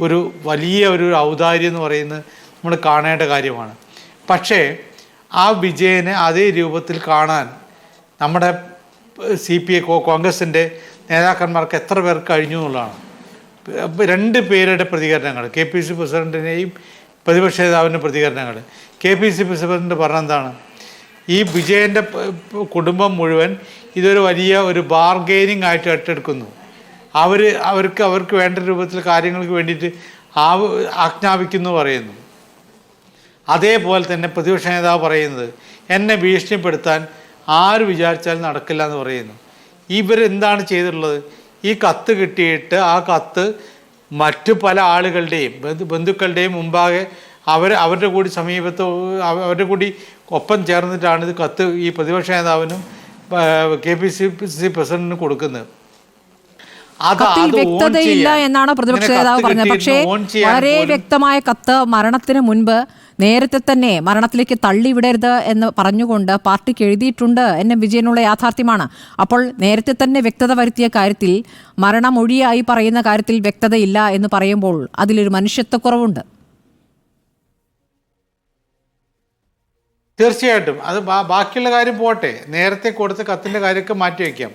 ഒരു വലിയ ഒരു ഔദാര്യം എന്ന് പറയുന്നത് നമ്മൾ കാണേണ്ട കാര്യമാണ്. പക്ഷേ ആ വിജയനെ അതേ രൂപത്തിൽ കാണാൻ നമ്മുടെ കോൺഗ്രസിൻ്റെ നേതാക്കന്മാർക്ക് എത്ര പേർ കഴിഞ്ഞു എന്നുള്ളതാണ്. 2 പേരുടെ പ്രതികരണങ്ങൾ, KPC പ്രസിഡന്റിനെയും പ്രതിപക്ഷ നേതാവിൻ്റെ പ്രതികരണങ്ങൾ. KPC പ്രസിഡന്റ് പറഞ്ഞെന്താണ്, ഈ വിജയൻ്റെ കുടുംബം മുഴുവൻ ഇതൊരു വലിയ ഒരു ബാർഗെയിനിങ് ആയിട്ട് ഏറ്റെടുക്കുന്നു. അവർക്ക് വേണ്ട രൂപത്തിൽ കാര്യങ്ങൾക്ക് വേണ്ടിയിട്ട് ആജ്ഞാപിക്കുന്നു പറയുന്നു. അതേപോലെ തന്നെ പ്രതിപക്ഷ നേതാവ് പറയുന്നത് എന്നെ ഭീഷണിപ്പെടുത്താൻ ആര് വിചാരിച്ചാലും നടക്കില്ല എന്ന് പറയുന്നു. ഇവരെന്താണ് ചെയ്തിട്ടുള്ളത്? ഈ കത്ത് കിട്ടിയിട്ട് ആ കത്ത് മറ്റു പല ആളുകളുടെയും ബന്ധുക്കളുടെയും മുമ്പാകെ അവരുടെ കൂടി സമീപത്ത് അവരുടെ കൂടി ഒപ്പം ചേർന്നിട്ടാണ് ഇത് കത്ത് ഈ പ്രതിപക്ഷ നേതാവിനും KPCC പ്രസിഡന്റിനും കൊടുക്കുന്നത്. വ്യക്തതയില്ല എന്നാണ് പ്രതിപക്ഷ നേതാവ് പറഞ്ഞത്. പക്ഷേ വളരെ വ്യക്തമായ കത്ത് മരണത്തിന് മുൻപ് നേരത്തെ തന്നെ മരണത്തിലേക്ക് തള്ളിവിടരുത് എന്ന് പറഞ്ഞുകൊണ്ട് പാർട്ടിക്ക് എഴുതിയിട്ടുണ്ട് NM വിജയനുള്ള യാഥാർത്ഥ്യമാണ്. അപ്പോൾ നേരത്തെ തന്നെ വ്യക്തത വരുത്തിയ കാര്യത്തിൽ മരണമൊഴിയായി പറയുന്ന കാര്യത്തിൽ വ്യക്തതയില്ല എന്ന് പറയുമ്പോൾ അതിലൊരു മനുഷ്യത്വക്കുറവുണ്ട്. തീർച്ചയായിട്ടും അത് ബാക്കിയുള്ള കാര്യം പോട്ടെ, നേരത്തെ കൊടുത്ത കത്തിൻ്റെ കാര്യമൊക്കെ മാറ്റിവെക്കാം.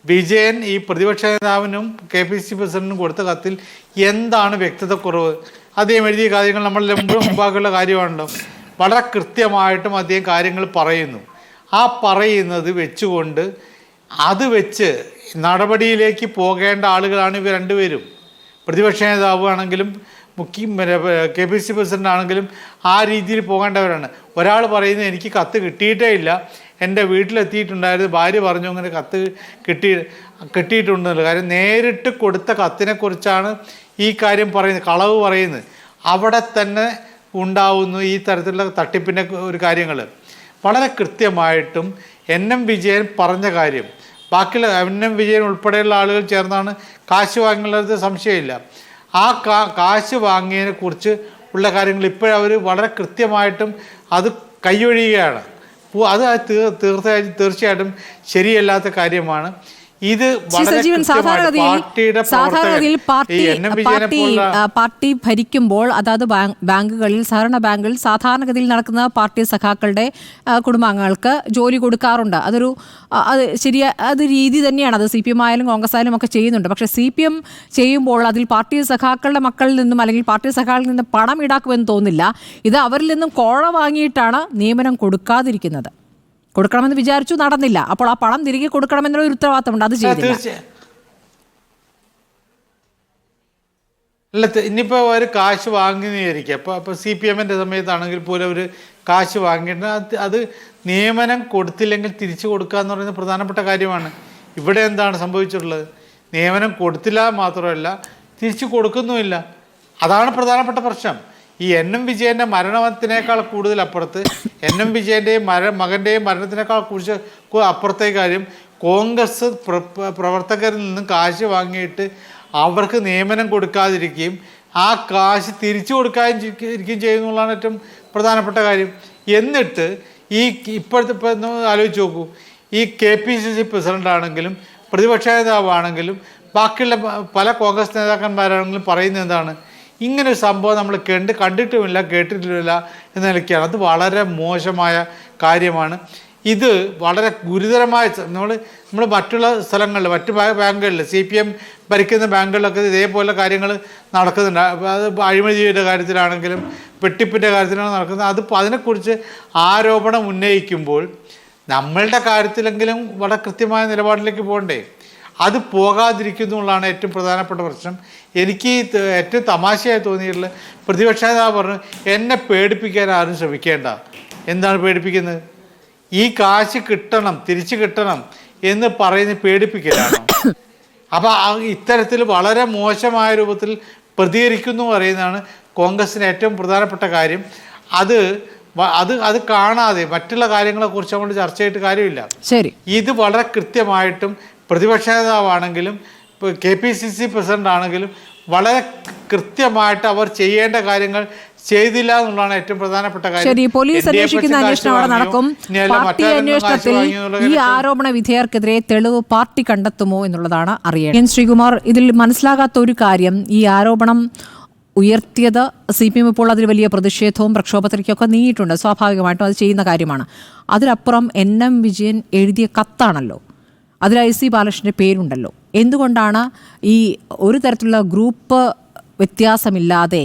വിജയൻ ഈ പ്രതിപക്ഷ നേതാവിനും KPC പ്രസിഡന്റിനും കൊടുത്ത കത്തിൽ എന്താണ് വ്യക്തതക്കുറവ്? അദ്ദേഹം എഴുതിയ കാര്യങ്ങൾ നമ്മളുടെ മുമ്പാകുള്ള കാര്യമാണല്ലോ. വളരെ കൃത്യമായിട്ടും അദ്ദേഹം കാര്യങ്ങൾ പറയുന്നു. ആ പറയുന്നത് വെച്ചുകൊണ്ട് അത് വെച്ച് നടപടിയിലേക്ക് പോകേണ്ട ആളുകളാണ് ഇവർ രണ്ടുപേരും. പ്രതിപക്ഷ നേതാവ് ആണെങ്കിലും KPC പ്രസിഡന്റ് ആണെങ്കിലും ആ രീതിയിൽ പോകേണ്ടവരാണ്. ഒരാൾ പറയുന്നത് എനിക്ക് കത്ത് കിട്ടിയിട്ടേ ഇല്ല, എൻ്റെ വീട്ടിലെത്തിയിട്ടുണ്ടായിരുന്നു, ഭാര്യ പറഞ്ഞു അങ്ങനെ കത്ത് കിട്ടിയിട്ടുണ്ടെന്നുള്ളത്. കാര്യം നേരിട്ട് കൊടുത്ത കത്തിനെക്കുറിച്ചാണ് ഈ കാര്യം പറയുന്നത്, കളവ് പറയുന്നത്. അവിടെ തന്നെ ഉണ്ടാവുന്നു ഈ തരത്തിലുള്ള തട്ടിപ്പിൻ്റെ ഒരു കാര്യങ്ങൾ. വളരെ കൃത്യമായിട്ടും NM വിജയൻ പറഞ്ഞ കാര്യം, ബാക്കിയുള്ള NM വിജയൻ ഉൾപ്പെടെയുള്ള ആളുകൾ ചേർന്നാണ് കാശ് വാങ്ങിയുള്ളത്, സംശയമില്ല. ആ കാശ് വാങ്ങിയതിനെ കുറിച്ച് ഉള്ള കാര്യങ്ങൾ ഇപ്പോഴവർ വളരെ കൃത്യമായിട്ടും അത് കൈയൊഴിയുകയാണ്. അത് തീർച്ചയായിട്ടും ശരിയല്ലാത്ത കാര്യമാണ്. ഇത് സജീവൻ, സാധാരണഗതിയിൽ പാർട്ടി ഭരിക്കുമ്പോൾ അതാത് ബാങ്കുകളിൽ, സഹകരണ ബാങ്കുകളിൽ സാധാരണഗതിയിൽ നടക്കുന്ന പാർട്ടി സഖാക്കളുടെ കുടുംബാംഗങ്ങൾക്ക് ജോലി കൊടുക്കാറുണ്ട്. അത് അത് രീതി തന്നെയാണ്. അത് CPM ആയാലും കോൺഗ്രസ് ആയാലും ഒക്കെ ചെയ്യുന്നുണ്ട്. പക്ഷേ CPM ചെയ്യുമ്പോൾ അതിൽ പാർട്ടി സഖാക്കളുടെ മക്കളിൽ നിന്നും അല്ലെങ്കിൽ പാർട്ടി സഖാക്കളിൽ നിന്ന് പണം ഈടാക്കുമെന്ന് തോന്നില്ല. ഇത് അവരിൽ നിന്നും കോഴ വാങ്ങിയിട്ടാണ് നിയമനം കൊടുക്കാതിരിക്കുന്നത്. കൊടുക്കണമെന്ന് വിചാരിച്ചു, നടന്നില്ല. അപ്പോൾ ആ പണം തിരികെ കൊടുക്കണമെന്നുള്ള ഒരു ഉത്തരവാദിത്തമുണ്ട്, അത് ചെയ്തില്ല. അല്ല, ഇനിയിപ്പോൾ അവർ കാശ് വാങ്ങുന്നതായിരിക്കും. അപ്പോൾ CPM-ൻ്റെ സമയത്താണെങ്കിൽ പോലും അവർ കാശ് വാങ്ങിയിട്ട് അത് നിയമനം കൊടുത്തില്ലെങ്കിൽ തിരിച്ചു കൊടുക്കുക എന്ന് പറയുന്നത് പ്രധാനപ്പെട്ട കാര്യമാണ്. ഇവിടെ എന്താണ് സംഭവിച്ചിട്ടുള്ളത്? നിയമനം കൊടുത്തില്ല മാത്രമല്ല, തിരിച്ചു കൊടുക്കുന്നുമില്ല. അതാണ് പ്രധാനപ്പെട്ട പ്രശ്നം. ഈ NM വിജയൻ്റെ മരണത്തിനേക്കാൾ കൂടുതൽ അപ്പുറത്ത്, NM വിജയൻ്റെയും മകൻ്റെയും മരണത്തിനേക്കാൾ അപ്പുറത്തെ കാര്യം, കോൺഗ്രസ് പ്രവർത്തകരിൽ നിന്നും കാശ് വാങ്ങിയിട്ട് അവർക്ക് നിയമനം കൊടുക്കാതിരിക്കുകയും ആ കാശ് തിരിച്ചു കൊടുക്കാതിരിക്കുകയും ചെയ്യുന്നതാണ് ഏറ്റവും പ്രധാനപ്പെട്ട കാര്യം. എന്നിട്ട് ഇപ്പോൾ ആലോചിച്ച് നോക്കൂ, ഈ KPCC പ്രസിഡൻ്റാണെങ്കിലും പ്രതിപക്ഷ നേതാവാണെങ്കിലും ബാക്കിയുള്ള പല കോൺഗ്രസ് നേതാക്കന്മാരാണെങ്കിലും പറയുന്നത് എന്താണ്? ഇങ്ങനൊരു സംഭവം നമ്മൾ കണ്ടിട്ടുമില്ല കേട്ടിട്ടുമില്ല എന്ന നിലയ്ക്കാണ്. അത് വളരെ മോശമായ കാര്യമാണ്. ഇത് വളരെ ഗുരുതരമായ നമ്മൾ മറ്റുള്ള സ്ഥലങ്ങളിൽ, മറ്റ് ബാങ്കുകളിൽ, CPM ഭരിക്കുന്ന ബാങ്കുകളിലൊക്കെ ഇതേപോലെ കാര്യങ്ങൾ നടക്കുന്നുണ്ട്. അത് അഴിമതിയുടെ കാര്യത്തിലാണെങ്കിലും വെട്ടിപ്പിൻ്റെ കാര്യത്തിലാണ് നടക്കുന്നത്. അതിനെക്കുറിച്ച് ആരോപണം ഉന്നയിക്കുമ്പോൾ നമ്മളുടെ കാര്യത്തിലെങ്കിലും വളരെ കൃത്യമായ നിലപാടിലേക്ക് പോകണ്ടേ? അത് പോകാതിരിക്കുന്നു എന്നുള്ളതാണ് ഏറ്റവും പ്രധാനപ്പെട്ട പ്രശ്നം. എനിക്ക് ഏറ്റവും തമാശയായി തോന്നിയിട്ടുള്ള, പ്രതിപക്ഷ നേതാവ് പറഞ്ഞു എന്നെ പേടിപ്പിക്കാൻ ആരും ശ്രമിക്കേണ്ട. എന്താണ് പേടിപ്പിക്കുന്നത്? ഈ കാശ് കിട്ടണം, തിരിച്ചു കിട്ടണം എന്ന് പറയുന്നത് പേടിപ്പിക്കലാണോ? അപ്പോൾ ഇത്തരത്തിൽ വളരെ മോശമായ രൂപത്തിൽ പ്രതികരിക്കുന്നു പറയുന്നതാണ് കോൺഗ്രസിന് ഏറ്റവും പ്രധാനപ്പെട്ട കാര്യം. അത് കാണാതെ മറ്റുള്ള കാര്യങ്ങളെക്കുറിച്ച് നമ്മൾ ചർച്ച ചെയ്തിട്ട് കാര്യമില്ല. ശരി, ഇത് വളരെ കൃത്യമായിട്ടും പ്രതിപക്ഷ നേതാവാണെങ്കിലും KPCC പ്രസിഡന്റ് ആണെങ്കിലും വളരെ കൃത്യമായിട്ട് അവർ ചെയ്യേണ്ട കാര്യങ്ങൾ ചെയ്തില്ല എന്നുള്ളതാണ് ഏറ്റവും പ്രധാനപ്പെട്ട കാര്യം. ശരി, പോലീസ് അന്വേഷിക്കുന്ന അന്വേഷണം അവിടെ നടക്കും. പാർട്ടി അന്വേഷണത്തിൽ ഈ ആരോപണ വിധേയർക്കെതിരെ തെളിവ് പാർട്ടി കണ്ടെത്തുമോ എന്നുള്ളതാണ് അറിയേണ്ടത്. ശ്രീകുമാർ, ഇതിൽ മനസ്സിലാകാത്ത ഒരു കാര്യം, ഈ ആരോപണം ഉയർത്തിയത് CPM ഇപ്പോൾ അതിൽ വലിയ പ്രതിഷേധവും പ്രക്ഷോഭത്തിലേക്കൊക്കെ നീങ്ങിയിട്ടുണ്ട്. സ്വാഭാവികമായിട്ടും അത് ചെയ്യുന്ന കാര്യമാണ്. അതിലപ്പുറം NM വിജയൻ എഴുതിയ കത്താണല്ലോ, അതിൽ IC ബാലകൃഷ്ണൻ്റെ പേരുണ്ടല്ലോ. എന്തുകൊണ്ടാണ് ഈ ഒരു തരത്തിലുള്ള ഗ്രൂപ്പ് വ്യത്യാസമില്ലാതെ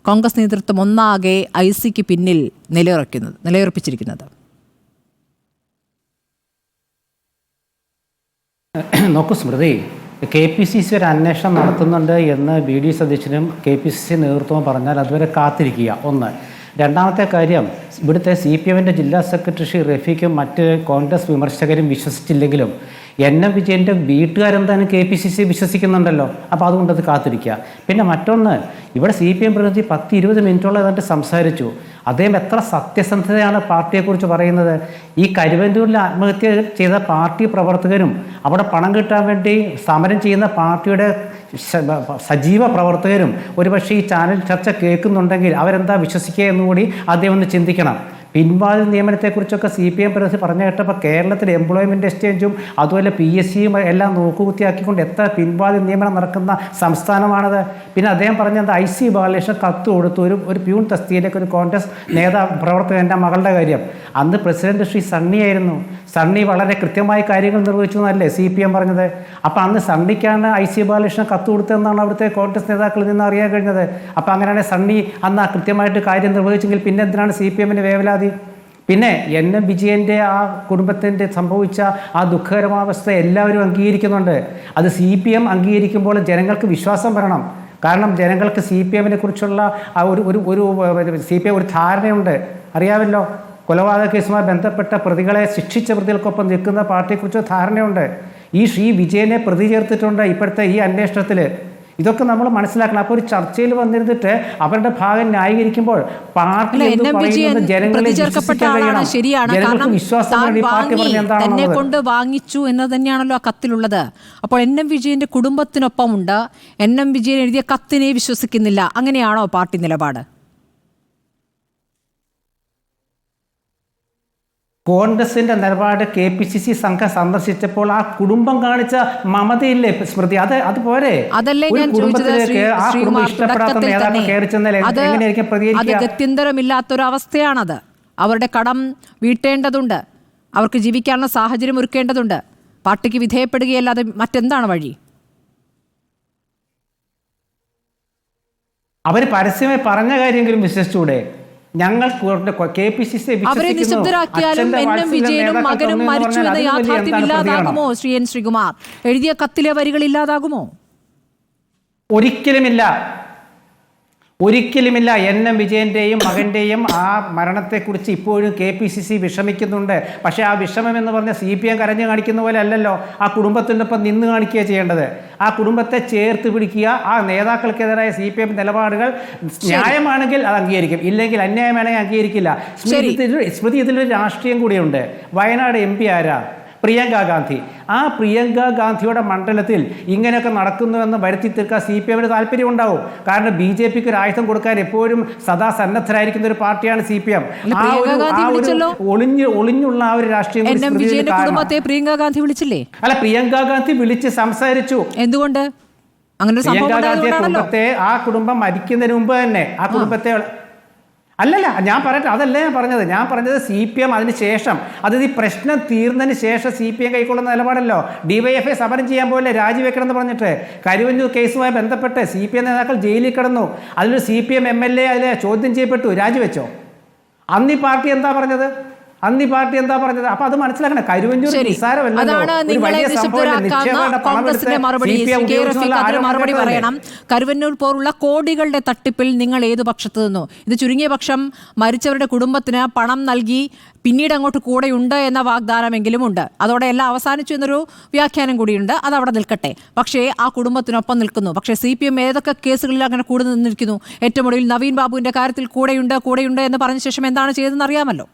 കോൺഗ്രസ് നേതൃത്വം ഒന്നാകെ ICക്ക് പിന്നിൽ നിലയുറപ്പിച്ചിരിക്കുന്നത്? നോക്കൂ സ്മൃതി, KPCC ഒരു അന്വേഷണം നടത്തുന്നുണ്ട് എന്ന് VD സതീശനും KPCC നേതൃത്വവും പറഞ്ഞാൽ അതുവരെ കാത്തിരിക്കുക. ഒന്ന്. രണ്ടാമത്തെ കാര്യം, ഇവിടുത്തെ CPM-ൻ്റെ ജില്ലാ സെക്രട്ടറി ശ്രീ റഫീഖും മറ്റ് കോൺഗ്രസ് വിമർശകരും വിശ്വസിച്ചില്ലെങ്കിലും NM വിജയൻ്റെ വീട്ടുകാരെന്തായാലും KPCC വിശ്വസിക്കുന്നുണ്ടല്ലോ. അപ്പോൾ അതുകൊണ്ട് അത് കാത്തിരിക്കുക. പിന്നെ മറ്റൊന്ന്, ഇവിടെ CPM പ്രതിനിധി 10-20 മിനിറ്റോളം ഏതാണ്ട് സംസാരിച്ചു. അദ്ദേഹം എത്ര സത്യസന്ധതയാണ് പാർട്ടിയെക്കുറിച്ച് പറയുന്നത്. ഈ കരുവന്നൂരിൽ ആത്മഹത്യ ചെയ്ത പാർട്ടി പ്രവർത്തകരും അവിടെ പണം കിട്ടാൻ വേണ്ടി സമരം ചെയ്യുന്ന പാർട്ടിയുടെ സജീവ പ്രവർത്തകരും ഒരുപക്ഷെ ഈ ചാനൽ ചർച്ച കേൾക്കുന്നുണ്ടെങ്കിൽ അവരെന്താ വിശ്വസിക്കുക എന്നുകൂടി അദ്ദേഹം ഒന്ന് ചിന്തിക്കണം. പിൻവാതിൽ നിയമനത്തെക്കുറിച്ചൊക്കെ CPM പ്രതിനിധി പറഞ്ഞു കേട്ടപ്പോൾ കേരളത്തിൽ എംപ്ലോയ്മെൻറ്റ് എക്സ്ചേഞ്ചും അതുപോലെ PSCയും എല്ലാം നോക്കുകുത്തിയാക്കിക്കൊണ്ട് എത്ര പിൻവാതിൽ നിയമനം നടക്കുന്ന സംസ്ഥാനമാണത്. പിന്നെ അദ്ദേഹം പറഞ്ഞത് IC ബാലകൃഷ്ണൻ കത്ത് കൊടുത്തു ഒരു പ്യൂൺ തസ്തിയിലേക്ക് ഒരു കോൺഗ്രസ് പ്രവർത്തകൻ്റെ മകളുടെ കാര്യം. അന്ന് പ്രസിഡന്റ് ശ്രീ സണ്ണിയായിരുന്നു. സണ്ണി വളരെ കൃത്യമായി കാര്യങ്ങൾ നിർവഹിച്ചു എന്നല്ലേ CPM പറഞ്ഞത്. അപ്പോൾ അന്ന് സണ്ണിക്കാണ് IC ബാലകൃഷ്ണൻ കത്ത് കൊടുത്തതെന്നാണ് അവിടുത്തെ കോൺഗ്രസ് നേതാക്കളിൽ നിന്ന് അറിയാൻ കഴിഞ്ഞത്. അപ്പോൾ അങ്ങനെയാണെങ്കിൽ സണ്ണി അന്ന് കൃത്യമായിട്ട് കാര്യം നിർവഹിച്ചെങ്കിൽ പിന്നെ എന്തിനാണ് CPM-ന് വേവലാതി? പിന്നെ NM വിജയൻ്റെ ആ കുടുംബത്തിൻ്റെ സംഭവിച്ച ആ ദുഃഖകരമാവസ്ഥ എല്ലാവരും അംഗീകരിക്കുന്നുണ്ട്. അത് CPM അംഗീകരിക്കുമ്പോൾ ജനങ്ങൾക്ക് വിശ്വാസം വരണം. കാരണം ജനങ്ങൾക്ക് CPM-നെ കുറിച്ചുള്ള CPM ഒരു ധാരണയുണ്ട്. അറിയാമല്ലോ, കൊലപാതക കേസുമായി ബന്ധപ്പെട്ട പ്രതികളെ ശിക്ഷിച്ച പ്രതികൾക്കൊപ്പം നിൽക്കുന്ന പാർട്ടിയെക്കുറിച്ച് ധാരണയുണ്ട്. ഈ ശ്രീ വിജയനെ പ്രതി ചേർത്തിട്ടുണ്ട് ഇപ്പോഴത്തെ ഈ അന്വേഷണത്തിൽ. ഇതൊക്കെ നമ്മൾ മനസ്സിലാക്കണം. അപ്പോൾ ഒരു ചർച്ചയിൽ വന്നിരുന്നിട്ട് അവരുടെ ഭാഗം ന്യായീകരിക്കുമ്പോൾ പാർട്ടി തന്നെ കൊണ്ട് വാങ്ങിച്ചു എന്ന് തന്നെയാണല്ലോ ആ കത്തിലുള്ളത്. അപ്പോൾ NM വിജയന്റെ കുടുംബത്തിനൊപ്പമുണ്ട്. NM വിജയൻ എഴുതിയ കത്തിനെ വിശ്വസിക്കുന്നില്ല. അങ്ങനെയാണോ പാർട്ടി നിലപാട്? കോൺഗ്രസിന്റെ നിലപാട് KPCC സംഘം സന്ദർശിച്ചപ്പോൾ ആ കുടുംബം കാണിച്ച മമതയില്ലേ സ്മൃതി, അത് പോരെ? അതല്ലേ ഞാൻ ചോദിച്ചത് അത് ഗത്യന്തരമില്ലാത്തൊരവസ്ഥയാണത്. അവരുടെ കടം വീട്ടേണ്ടതുണ്ട്, അവർക്ക് ജീവിക്കാനുള്ള സാഹചര്യം ഒരുക്കേണ്ടതുണ്ട്. പാർട്ടിക്ക് വിധേയപ്പെടുകയല്ലാതെ മറ്റെന്താണ് വഴി? അവർ പരസ്യമായി പറഞ്ഞ കാര്യമെങ്കിലും വിശ്വസിച്ചൂടെ? ഞങ്ങൾ KPCC അവരെ നിശബ്ദരാക്കിയാലും NM വിജയനും മകനും മരിച്ചു എന്ന യാഥാർത്ഥ്യം ഇല്ലാതാകുമോ? ശ്രീ N. ശ്രീകുമാർ എഴുതിയ കത്തിലെ വരികൾ ഇല്ലാതാകുമോ? ഒരിക്കലുമില്ല. NM വിജയന്റെയും മകന്റെയും ആ മരണത്തെക്കുറിച്ച് ഇപ്പോഴും KPCC വിഷമിക്കുന്നുണ്ട്. പക്ഷേ ആ വിഷമം എന്ന് പറഞ്ഞ CPM കരഞ്ഞു കാണിക്കുന്ന പോലെ അല്ലല്ലോ, ആ കുടുംബത്തിനൊപ്പം നിന്ന് കാണിക്കുക ചെയ്യേണ്ടത്. ആ കുടുംബത്തെ ചേർത്ത് പിടിക്കുക. ആ നേതാക്കൾക്കെതിരായ CPM നിലപാടുകൾ ന്യായമാണെങ്കിൽ അത് അംഗീകരിക്കും, ഇല്ലെങ്കിൽ അന്യായമാണെങ്കിൽ അംഗീകരിക്കില്ല. സ്മൃതി ഇതിലൊരു രാഷ്ട്രീയം കൂടിയുണ്ട്. വയനാട് MP ആരാ? പ്രിയങ്ക ഗാന്ധി. ആ പ്രിയങ്ക ഗാന്ധിയുടെ മണ്ഡലത്തിൽ ഇങ്ങനെയൊക്കെ നടക്കുന്നുവെന്ന് വരുത്തി തീർക്കാൻ CPM താല്പര്യം ഉണ്ടാവും. കാരണം BJPക്ക് ഒരു ആയുധം കൊടുക്കാൻ എപ്പോഴും സദാ സന്നദ്ധരായിരിക്കുന്ന ഒരു പാർട്ടിയാണ് CPM. ഒളിഞ്ഞുള്ള ആ ഒരു രാഷ്ട്രീയം പ്രിയങ്ക ഗാന്ധി വിളിച്ചില്ലേ? അല്ല, പ്രിയങ്ക ഗാന്ധി വിളിച്ച് സംസാരിച്ചു. എന്തുകൊണ്ട്? പ്രിയങ്ക ഗാന്ധിയെ കുടുംബത്തെ, ആ കുടുംബം മരിക്കുന്നതിന് മുമ്പ് തന്നെ ആ കുടുംബത്തെ അല്ലല്ല, ഞാൻ പറയട്ടെ, അതല്ല ഞാൻ പറഞ്ഞത് CPM അതിന് ശേഷം, അതായത് ഈ പ്രശ്നം തീർന്നതിന് ശേഷം CPM കൈക്കൊള്ളുന്ന നിലപാടല്ലോ. DYFI സമരം ചെയ്യാൻ പോലെ രാജിവെക്കണം എന്ന് പറഞ്ഞിട്ട് കരുവന്നൂർ കേസുമായി ബന്ധപ്പെട്ട് CPM നേതാക്കൾ ജയിലിൽ കിടന്നു. അതിലൊരു CPM MLA അതിലെ ചോദ്യം ചെയ്യപ്പെട്ടു, രാജിവെച്ചോ? അന്ന് ഈ പാർട്ടി എന്താ പറഞ്ഞത്? അപ്പൊ അത് മനസ്സിലാക്കണം. കരുവന്നൂർ മറുപടി പറയണം. കരുവന്നൂർ പോലുള്ള കോടികളുടെ തട്ടിപ്പിൽ നിങ്ങൾ ഏതു പക്ഷത്ത് നിന്നു? ഇത് ചുരുങ്ങിയ പക്ഷം മരിച്ചവരുടെ കുടുംബത്തിന് പണം നൽകി പിന്നീട് അങ്ങോട്ട് കൂടെയുണ്ട് എന്ന വാഗ്ദാനമെങ്കിലും ഉണ്ട്. അതോടെ എല്ലാം അവസാനിച്ചു എന്നൊരു വ്യാഖ്യാനം കൂടിയുണ്ട്. അത് അവിടെ നിൽക്കട്ടെ. പക്ഷേ ആ കുടുംബത്തിനൊപ്പം നിൽക്കുന്നു. പക്ഷേ CPM ഏതൊക്കെ കേസുകളിൽ അങ്ങനെ കൂടെ നിന്നിരിക്കുന്നു? ഏറ്റവും ഒടുവിൽ നവീൻ ബാബുവിന്റെ കാര്യത്തിൽ കൂടെയുണ്ട് എന്ന് പറഞ്ഞ ശേഷം എന്താണ് ചെയ്തതെന്ന് അറിയാമല്ലോ.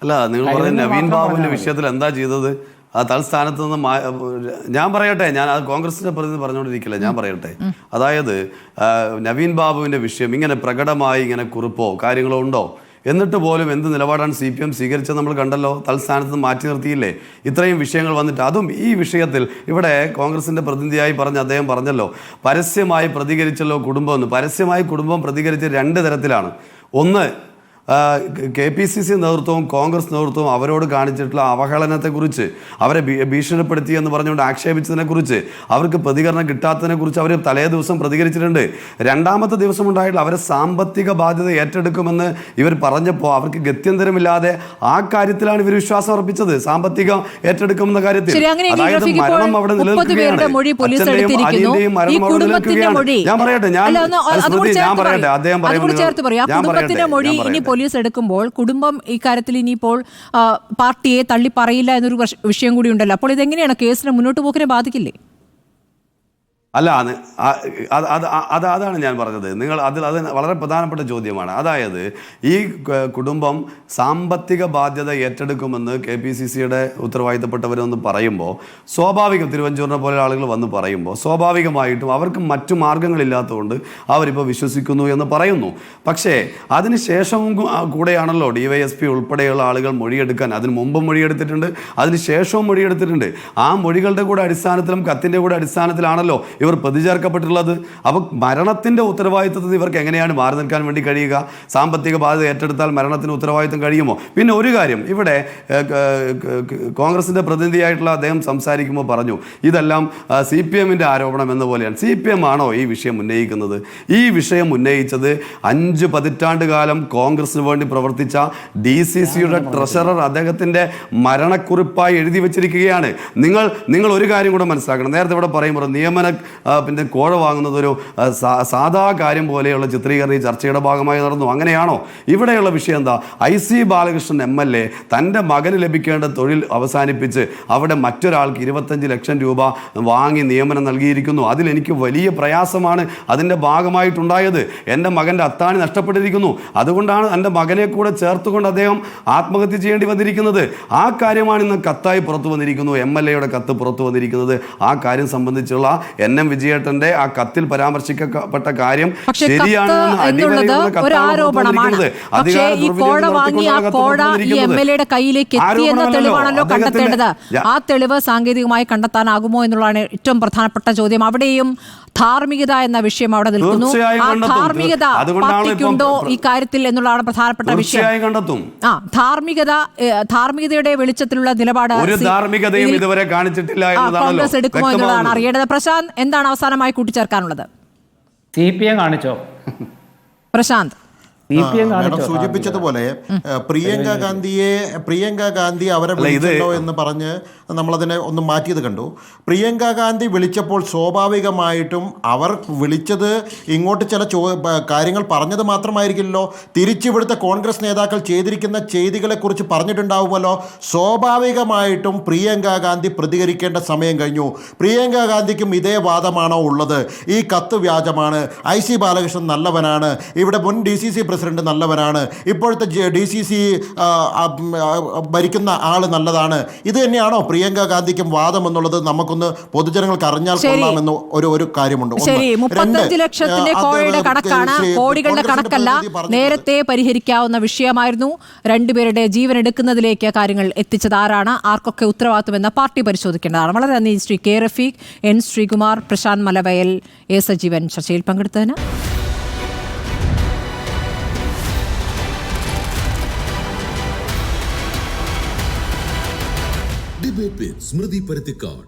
അല്ല, നിങ്ങൾ പറയുന്ന നവീൻ ബാബുവിന്റെ വിഷയത്തിൽ എന്താ ചെയ്തത്? ആ തൽസ്ഥാനത്ത് നിന്ന് ഞാൻ പറയട്ടെ, ഞാൻ അത് കോൺഗ്രസിന്റെ പ്രതിനിധി പറഞ്ഞുകൊണ്ടിരിക്കില്ല, ഞാൻ പറയട്ടെ. അതായത് നവീൻ ബാബുവിന്റെ വിഷയം ഇങ്ങനെ പ്രകടമായി ഇങ്ങനെ കുറിപ്പോ കാര്യങ്ങളോ ഉണ്ടോ? എന്നിട്ട് പോലും എന്ത് നിലപാടാണ് CPM സ്വീകരിച്ചത് നമ്മൾ കണ്ടല്ലോ. തൽസ്ഥാനത്ത് മാറ്റി നിർത്തിയില്ലേ? ഇത്രയും വിഷയങ്ങൾ വന്നിട്ട്, അതും ഈ വിഷയത്തിൽ ഇവിടെ കോൺഗ്രസിന്റെ പ്രതിനിധിയായി പറഞ്ഞ അദ്ദേഹം പറഞ്ഞല്ലോ, പരസ്യമായി പ്രതികരിച്ചല്ലോ കുടുംബം എന്ന്. പരസ്യമായി കുടുംബം പ്രതികരിച്ച രണ്ട് തരത്തിലാണ്. ഒന്ന്, KPCC നേതൃത്വവും കോൺഗ്രസ് നേതൃത്വവും അവരോട് കാണിച്ചിട്ടുള്ള അവഹേളനത്തെക്കുറിച്ച്, അവരെ ഭീഷണിപ്പെടുത്തി എന്ന് പറഞ്ഞുകൊണ്ട് ആക്ഷേപിച്ചതിനെക്കുറിച്ച്, അവർക്ക് പ്രതികരണം കിട്ടാത്തതിനെക്കുറിച്ച് അവർ തലേ ദിവസം പ്രതികരിച്ചിട്ടുണ്ട്. രണ്ടാമത്തെ ദിവസം ഉണ്ടായിട്ടുള്ള അവരെ സാമ്പത്തിക ബാധ്യത ഏറ്റെടുക്കുമെന്ന് ഇവർ പറഞ്ഞപ്പോൾ അവർക്ക് ഗത്യന്തരമില്ലാതെ ആ കാര്യത്തിലാണ് ഇവർ വിശ്വാസം അർപ്പിച്ചത്, സാമ്പത്തികം ഏറ്റെടുക്കുമെന്ന കാര്യത്തിൽ. അതായത് മരണം അവിടെ നിലനിൽക്കുകയാണ്, അച്ഛന്റെയും മരണം അവിടെ നിലനിൽക്കുകയാണ്. ഞാൻ പറയട്ടെ, അദ്ദേഹം പറയുന്നത് പോലീസ് എടുക്കുമ്പോൾ കുടുംബം ഇക്കാര്യത്തിൽ ഇനിയിപ്പോൾ പാർട്ടിയെ തള്ളി പറയില്ല എന്നൊരു വിഷയം കൂടി ഉണ്ടല്ലോ. അപ്പോൾ ഇതെങ്ങനെയാണ് കേസിന് മുന്നോട്ട് പോക്കിനെ ബാധിക്കില്ലേ? അല്ല, അതാണ് ഞാൻ പറഞ്ഞത്. നിങ്ങൾ അത് വളരെ പ്രധാനപ്പെട്ട ചോദ്യമാണ്. അതായത് ഈ കുടുംബം സാമ്പത്തിക ബാധ്യത ഏറ്റെടുക്കുമെന്ന് KPCCയുടെ ഉത്തരവാദിത്തപ്പെട്ടവരെന്ന് പറയുമ്പോൾ സ്വാഭാവികം, തിരുവഞ്ചൂരിനെ പോലെ ആളുകൾ വന്ന് പറയുമ്പോൾ സ്വാഭാവികമായിട്ടും അവർക്ക് മറ്റു മാർഗങ്ങളില്ലാത്തതുകൊണ്ട് അവരിപ്പോൾ വിശ്വസിക്കുന്നു എന്ന് പറയുന്നു. പക്ഷേ അതിനുശേഷവും കൂടെയാണല്ലോ DYSP ഉൾപ്പെടെയുള്ള ആളുകൾ മൊഴിയെടുക്കാൻ, അതിന് മുമ്പും മൊഴിയെടുത്തിട്ടുണ്ട്, അതിന് ശേഷവും മൊഴിയെടുത്തിട്ടുണ്ട്. ആ മൊഴികളുടെ കൂടെ അടിസ്ഥാനത്തിലും കത്തിൻ്റെ കൂടെ അടിസ്ഥാനത്തിലാണല്ലോ ഇവർ പ്രതിചേർക്കപ്പെട്ടിട്ടുള്ളത്. അപ്പോൾ മരണത്തിൻ്റെ ഉത്തരവാദിത്വത്തിൽ ഇവർക്ക് എങ്ങനെയാണ് മാറി നിൽക്കാൻ വേണ്ടി കഴിയുക? സാമ്പത്തിക ബാധ്യത ഏറ്റെടുത്താൽ മരണത്തിന് ഉത്തരവാദിത്വം കഴിയുമോ? പിന്നെ ഒരു കാര്യം, ഇവിടെ കോൺഗ്രസിൻ്റെ പ്രതിനിധിയായിട്ടുള്ള അദ്ദേഹം സംസാരിക്കുമ്പോൾ പറഞ്ഞു ഇതെല്ലാം CPMൻ്റെ ആരോപണം എന്ന പോലെയാണ്. CPM ആണോ ഈ വിഷയം ഉന്നയിക്കുന്നത്? ഈ വിഷയം ഉന്നയിച്ചത് 5 പതിറ്റാണ്ട് കാലം കോൺഗ്രസിന് വേണ്ടി പ്രവർത്തിച്ച DCCയുടെ ട്രഷറർ അദ്ദേഹത്തിൻ്റെ മരണക്കുറിപ്പായി എഴുതി വെച്ചിരിക്കുകയാണ്. നിങ്ങൾ ഒരു കാര്യം കൂടെ മനസ്സിലാക്കണം. നേരത്തെ ഇവിടെ പറയുമ്പോൾ നിയമന പിന്നെ കോഴ വാങ്ങുന്നതൊരു സാധാ കാര്യം പോലെയുള്ള ചിത്രീകരണം ഈ ചർച്ചയുടെ ഭാഗമായി നടന്നു. അങ്ങനെയാണോ? ഇവിടെയുള്ള വിഷയം എന്താ? IC ബാലകൃഷ്ണൻ MLA തൻ്റെ മകന് ലഭിക്കേണ്ട തൊഴിൽ അവസാനിപ്പിച്ച് അവിടെ മറ്റൊരാൾക്ക് 25 ലക്ഷം രൂപ വാങ്ങി നിയമനം നൽകിയിരിക്കുന്നു. അതിലെനിക്ക് വലിയ പ്രയാസമാണ് അതിൻ്റെ ഭാഗമായിട്ടുണ്ടായത്. എൻ്റെ മകൻ്റെ അത്താണി നഷ്ടപ്പെട്ടിരിക്കുന്നു. അതുകൊണ്ടാണ് എൻ്റെ മകനെ കൂടെ ചേർത്തുകൊണ്ട് അദ്ദേഹം ആത്മഹത്യ ചെയ്യേണ്ടി വന്നിരിക്കുന്നത്. ആ കാര്യമാണ് ഇന്ന് കത്തായി പുറത്തു വന്നിരിക്കുന്നു, MLAയുടെ കത്ത് പുറത്തു വന്നിരിക്കുന്നത്. ആ കാര്യം സംബന്ധിച്ചുള്ള NM NM വിജയേട്ടന്റെ ആ കത്തിൽ പരാമർശിക്കപ്പെട്ട കാര്യം പക്ഷേ ശരിയാണെന്ന് കത്ത് എന്നുള്ളത് ഒരു ആരോപണമാണ്. പക്ഷേ ഈ കോഴ വാങ്ങി ആ കോഴ ഈ MLA യുടെ കയ്യിലേക്ക് എത്തിയെന്ന തെളിവാണല്ലോ കണ്ടെത്തേണ്ടത്. ആ തെളിവ് സാങ്കേതികമായി കണ്ടെത്താനാകുമോ എന്നുള്ളതാണ് ഏറ്റവും പ്രധാനപ്പെട്ട ചോദ്യം. അവിടെയും ധാർമ്മികത എന്ന വിഷയം അവിടെ നിൽക്കുന്നു. ആ ധാർമ്മികത പാർട്ടിക്കുണ്ടോ ഈ കാര്യത്തിൽ എന്നുള്ളതാണ് പ്രധാനപ്പെട്ട വിഷയം. ആ ധാർമ്മികതയുടെ വെളിച്ചത്തിലുള്ള നിലപാട് ഇതുവരെ കാണിച്ചിട്ടില്ല കോൺഗ്രസ് എടുക്കുമോ എന്നുള്ളതാണ് അറിയേണ്ടത്. പ്രശാന്ത്, എന്താണ് അവസാനമായി കൂട്ടിച്ചേർക്കാനുള്ളത്? CPM കാണിച്ചോ? പ്രശാന്ത്, മേഡം സൂചിപ്പിച്ചതുപോലെ പ്രിയങ്ക ഗാന്ധി അവരെ വിളിച്ചല്ലോ എന്ന് പറഞ്ഞ് നമ്മളതിനെ ഒന്ന് മാറ്റിയത് കണ്ടു. പ്രിയങ്ക ഗാന്ധി വിളിച്ചപ്പോൾ സ്വാഭാവികമായിട്ടും അവർ വിളിച്ചത് ഇങ്ങോട്ട് ചില കാര്യങ്ങൾ പറഞ്ഞത് മാത്രമായിരിക്കില്ലല്ലോ, തിരിച്ചിവിടുത്തെ കോൺഗ്രസ് നേതാക്കൾ ചെയ്തിരിക്കുന്ന ചെയ്തികളെക്കുറിച്ച് പറഞ്ഞിട്ടുണ്ടാവുമല്ലോ. സ്വാഭാവികമായിട്ടും പ്രിയങ്ക ഗാന്ധി പ്രതികരിക്കേണ്ട സമയം കഴിഞ്ഞു. പ്രിയങ്ക ഗാന്ധിക്കും ഇതേ വാദമാണോ ഉള്ളത്? ഈ കത്ത് വ്യാജമാണ്, IC ബാലകൃഷ്ണൻ നല്ലവനാണ്, ഇവിടെ മുൻ DCC പ്രസിഡന്റ് നല്ലവനാണ്, ഇപ്പോഴത്തെ DCC ഭരിക്കുന്ന ആള് നല്ലതാണ്, ഇത് തന്നെയാണോ പ്രിയങ്ക ഗാന്ധിക്കും വാദം എന്നുള്ളത് നമുക്കൊന്ന് പൊതുജനങ്ങൾക്ക് അറിഞ്ഞാൽ കൊള്ളാമെന്ന് ഒരു കാര്യമുണ്ട്. ശരി, 35 ലക്ഷത്തിന്റെ കോഴയുടെ കണക്കാണ്, കോടികളുടെ കണക്കല്ല. നേരത്തെ പരിഹരിക്കാവുന്ന വിഷയമായിരുന്നു. രണ്ടുപേരുടെ ജീവൻ എടുക്കുന്നതിലേക്ക് കാര്യങ്ങൾ എത്തിച്ചത് ആരാണ്, ആർക്കൊക്കെ ഉത്തരവാദിത്വമെന്ന് പാർട്ടി പരിശോധിക്കേണ്ടതാണ്. വളരെ നന്ദി Shri K. Rafeeq, N. Sreekumar, Prashant Malavayal, A. Sajeevan ചർച്ചയിൽ പങ്കെടുത്തതിന്. ഡിബേറ്റ് വിത്ത് സ്മൃതി പരുത്തിക്കാട്.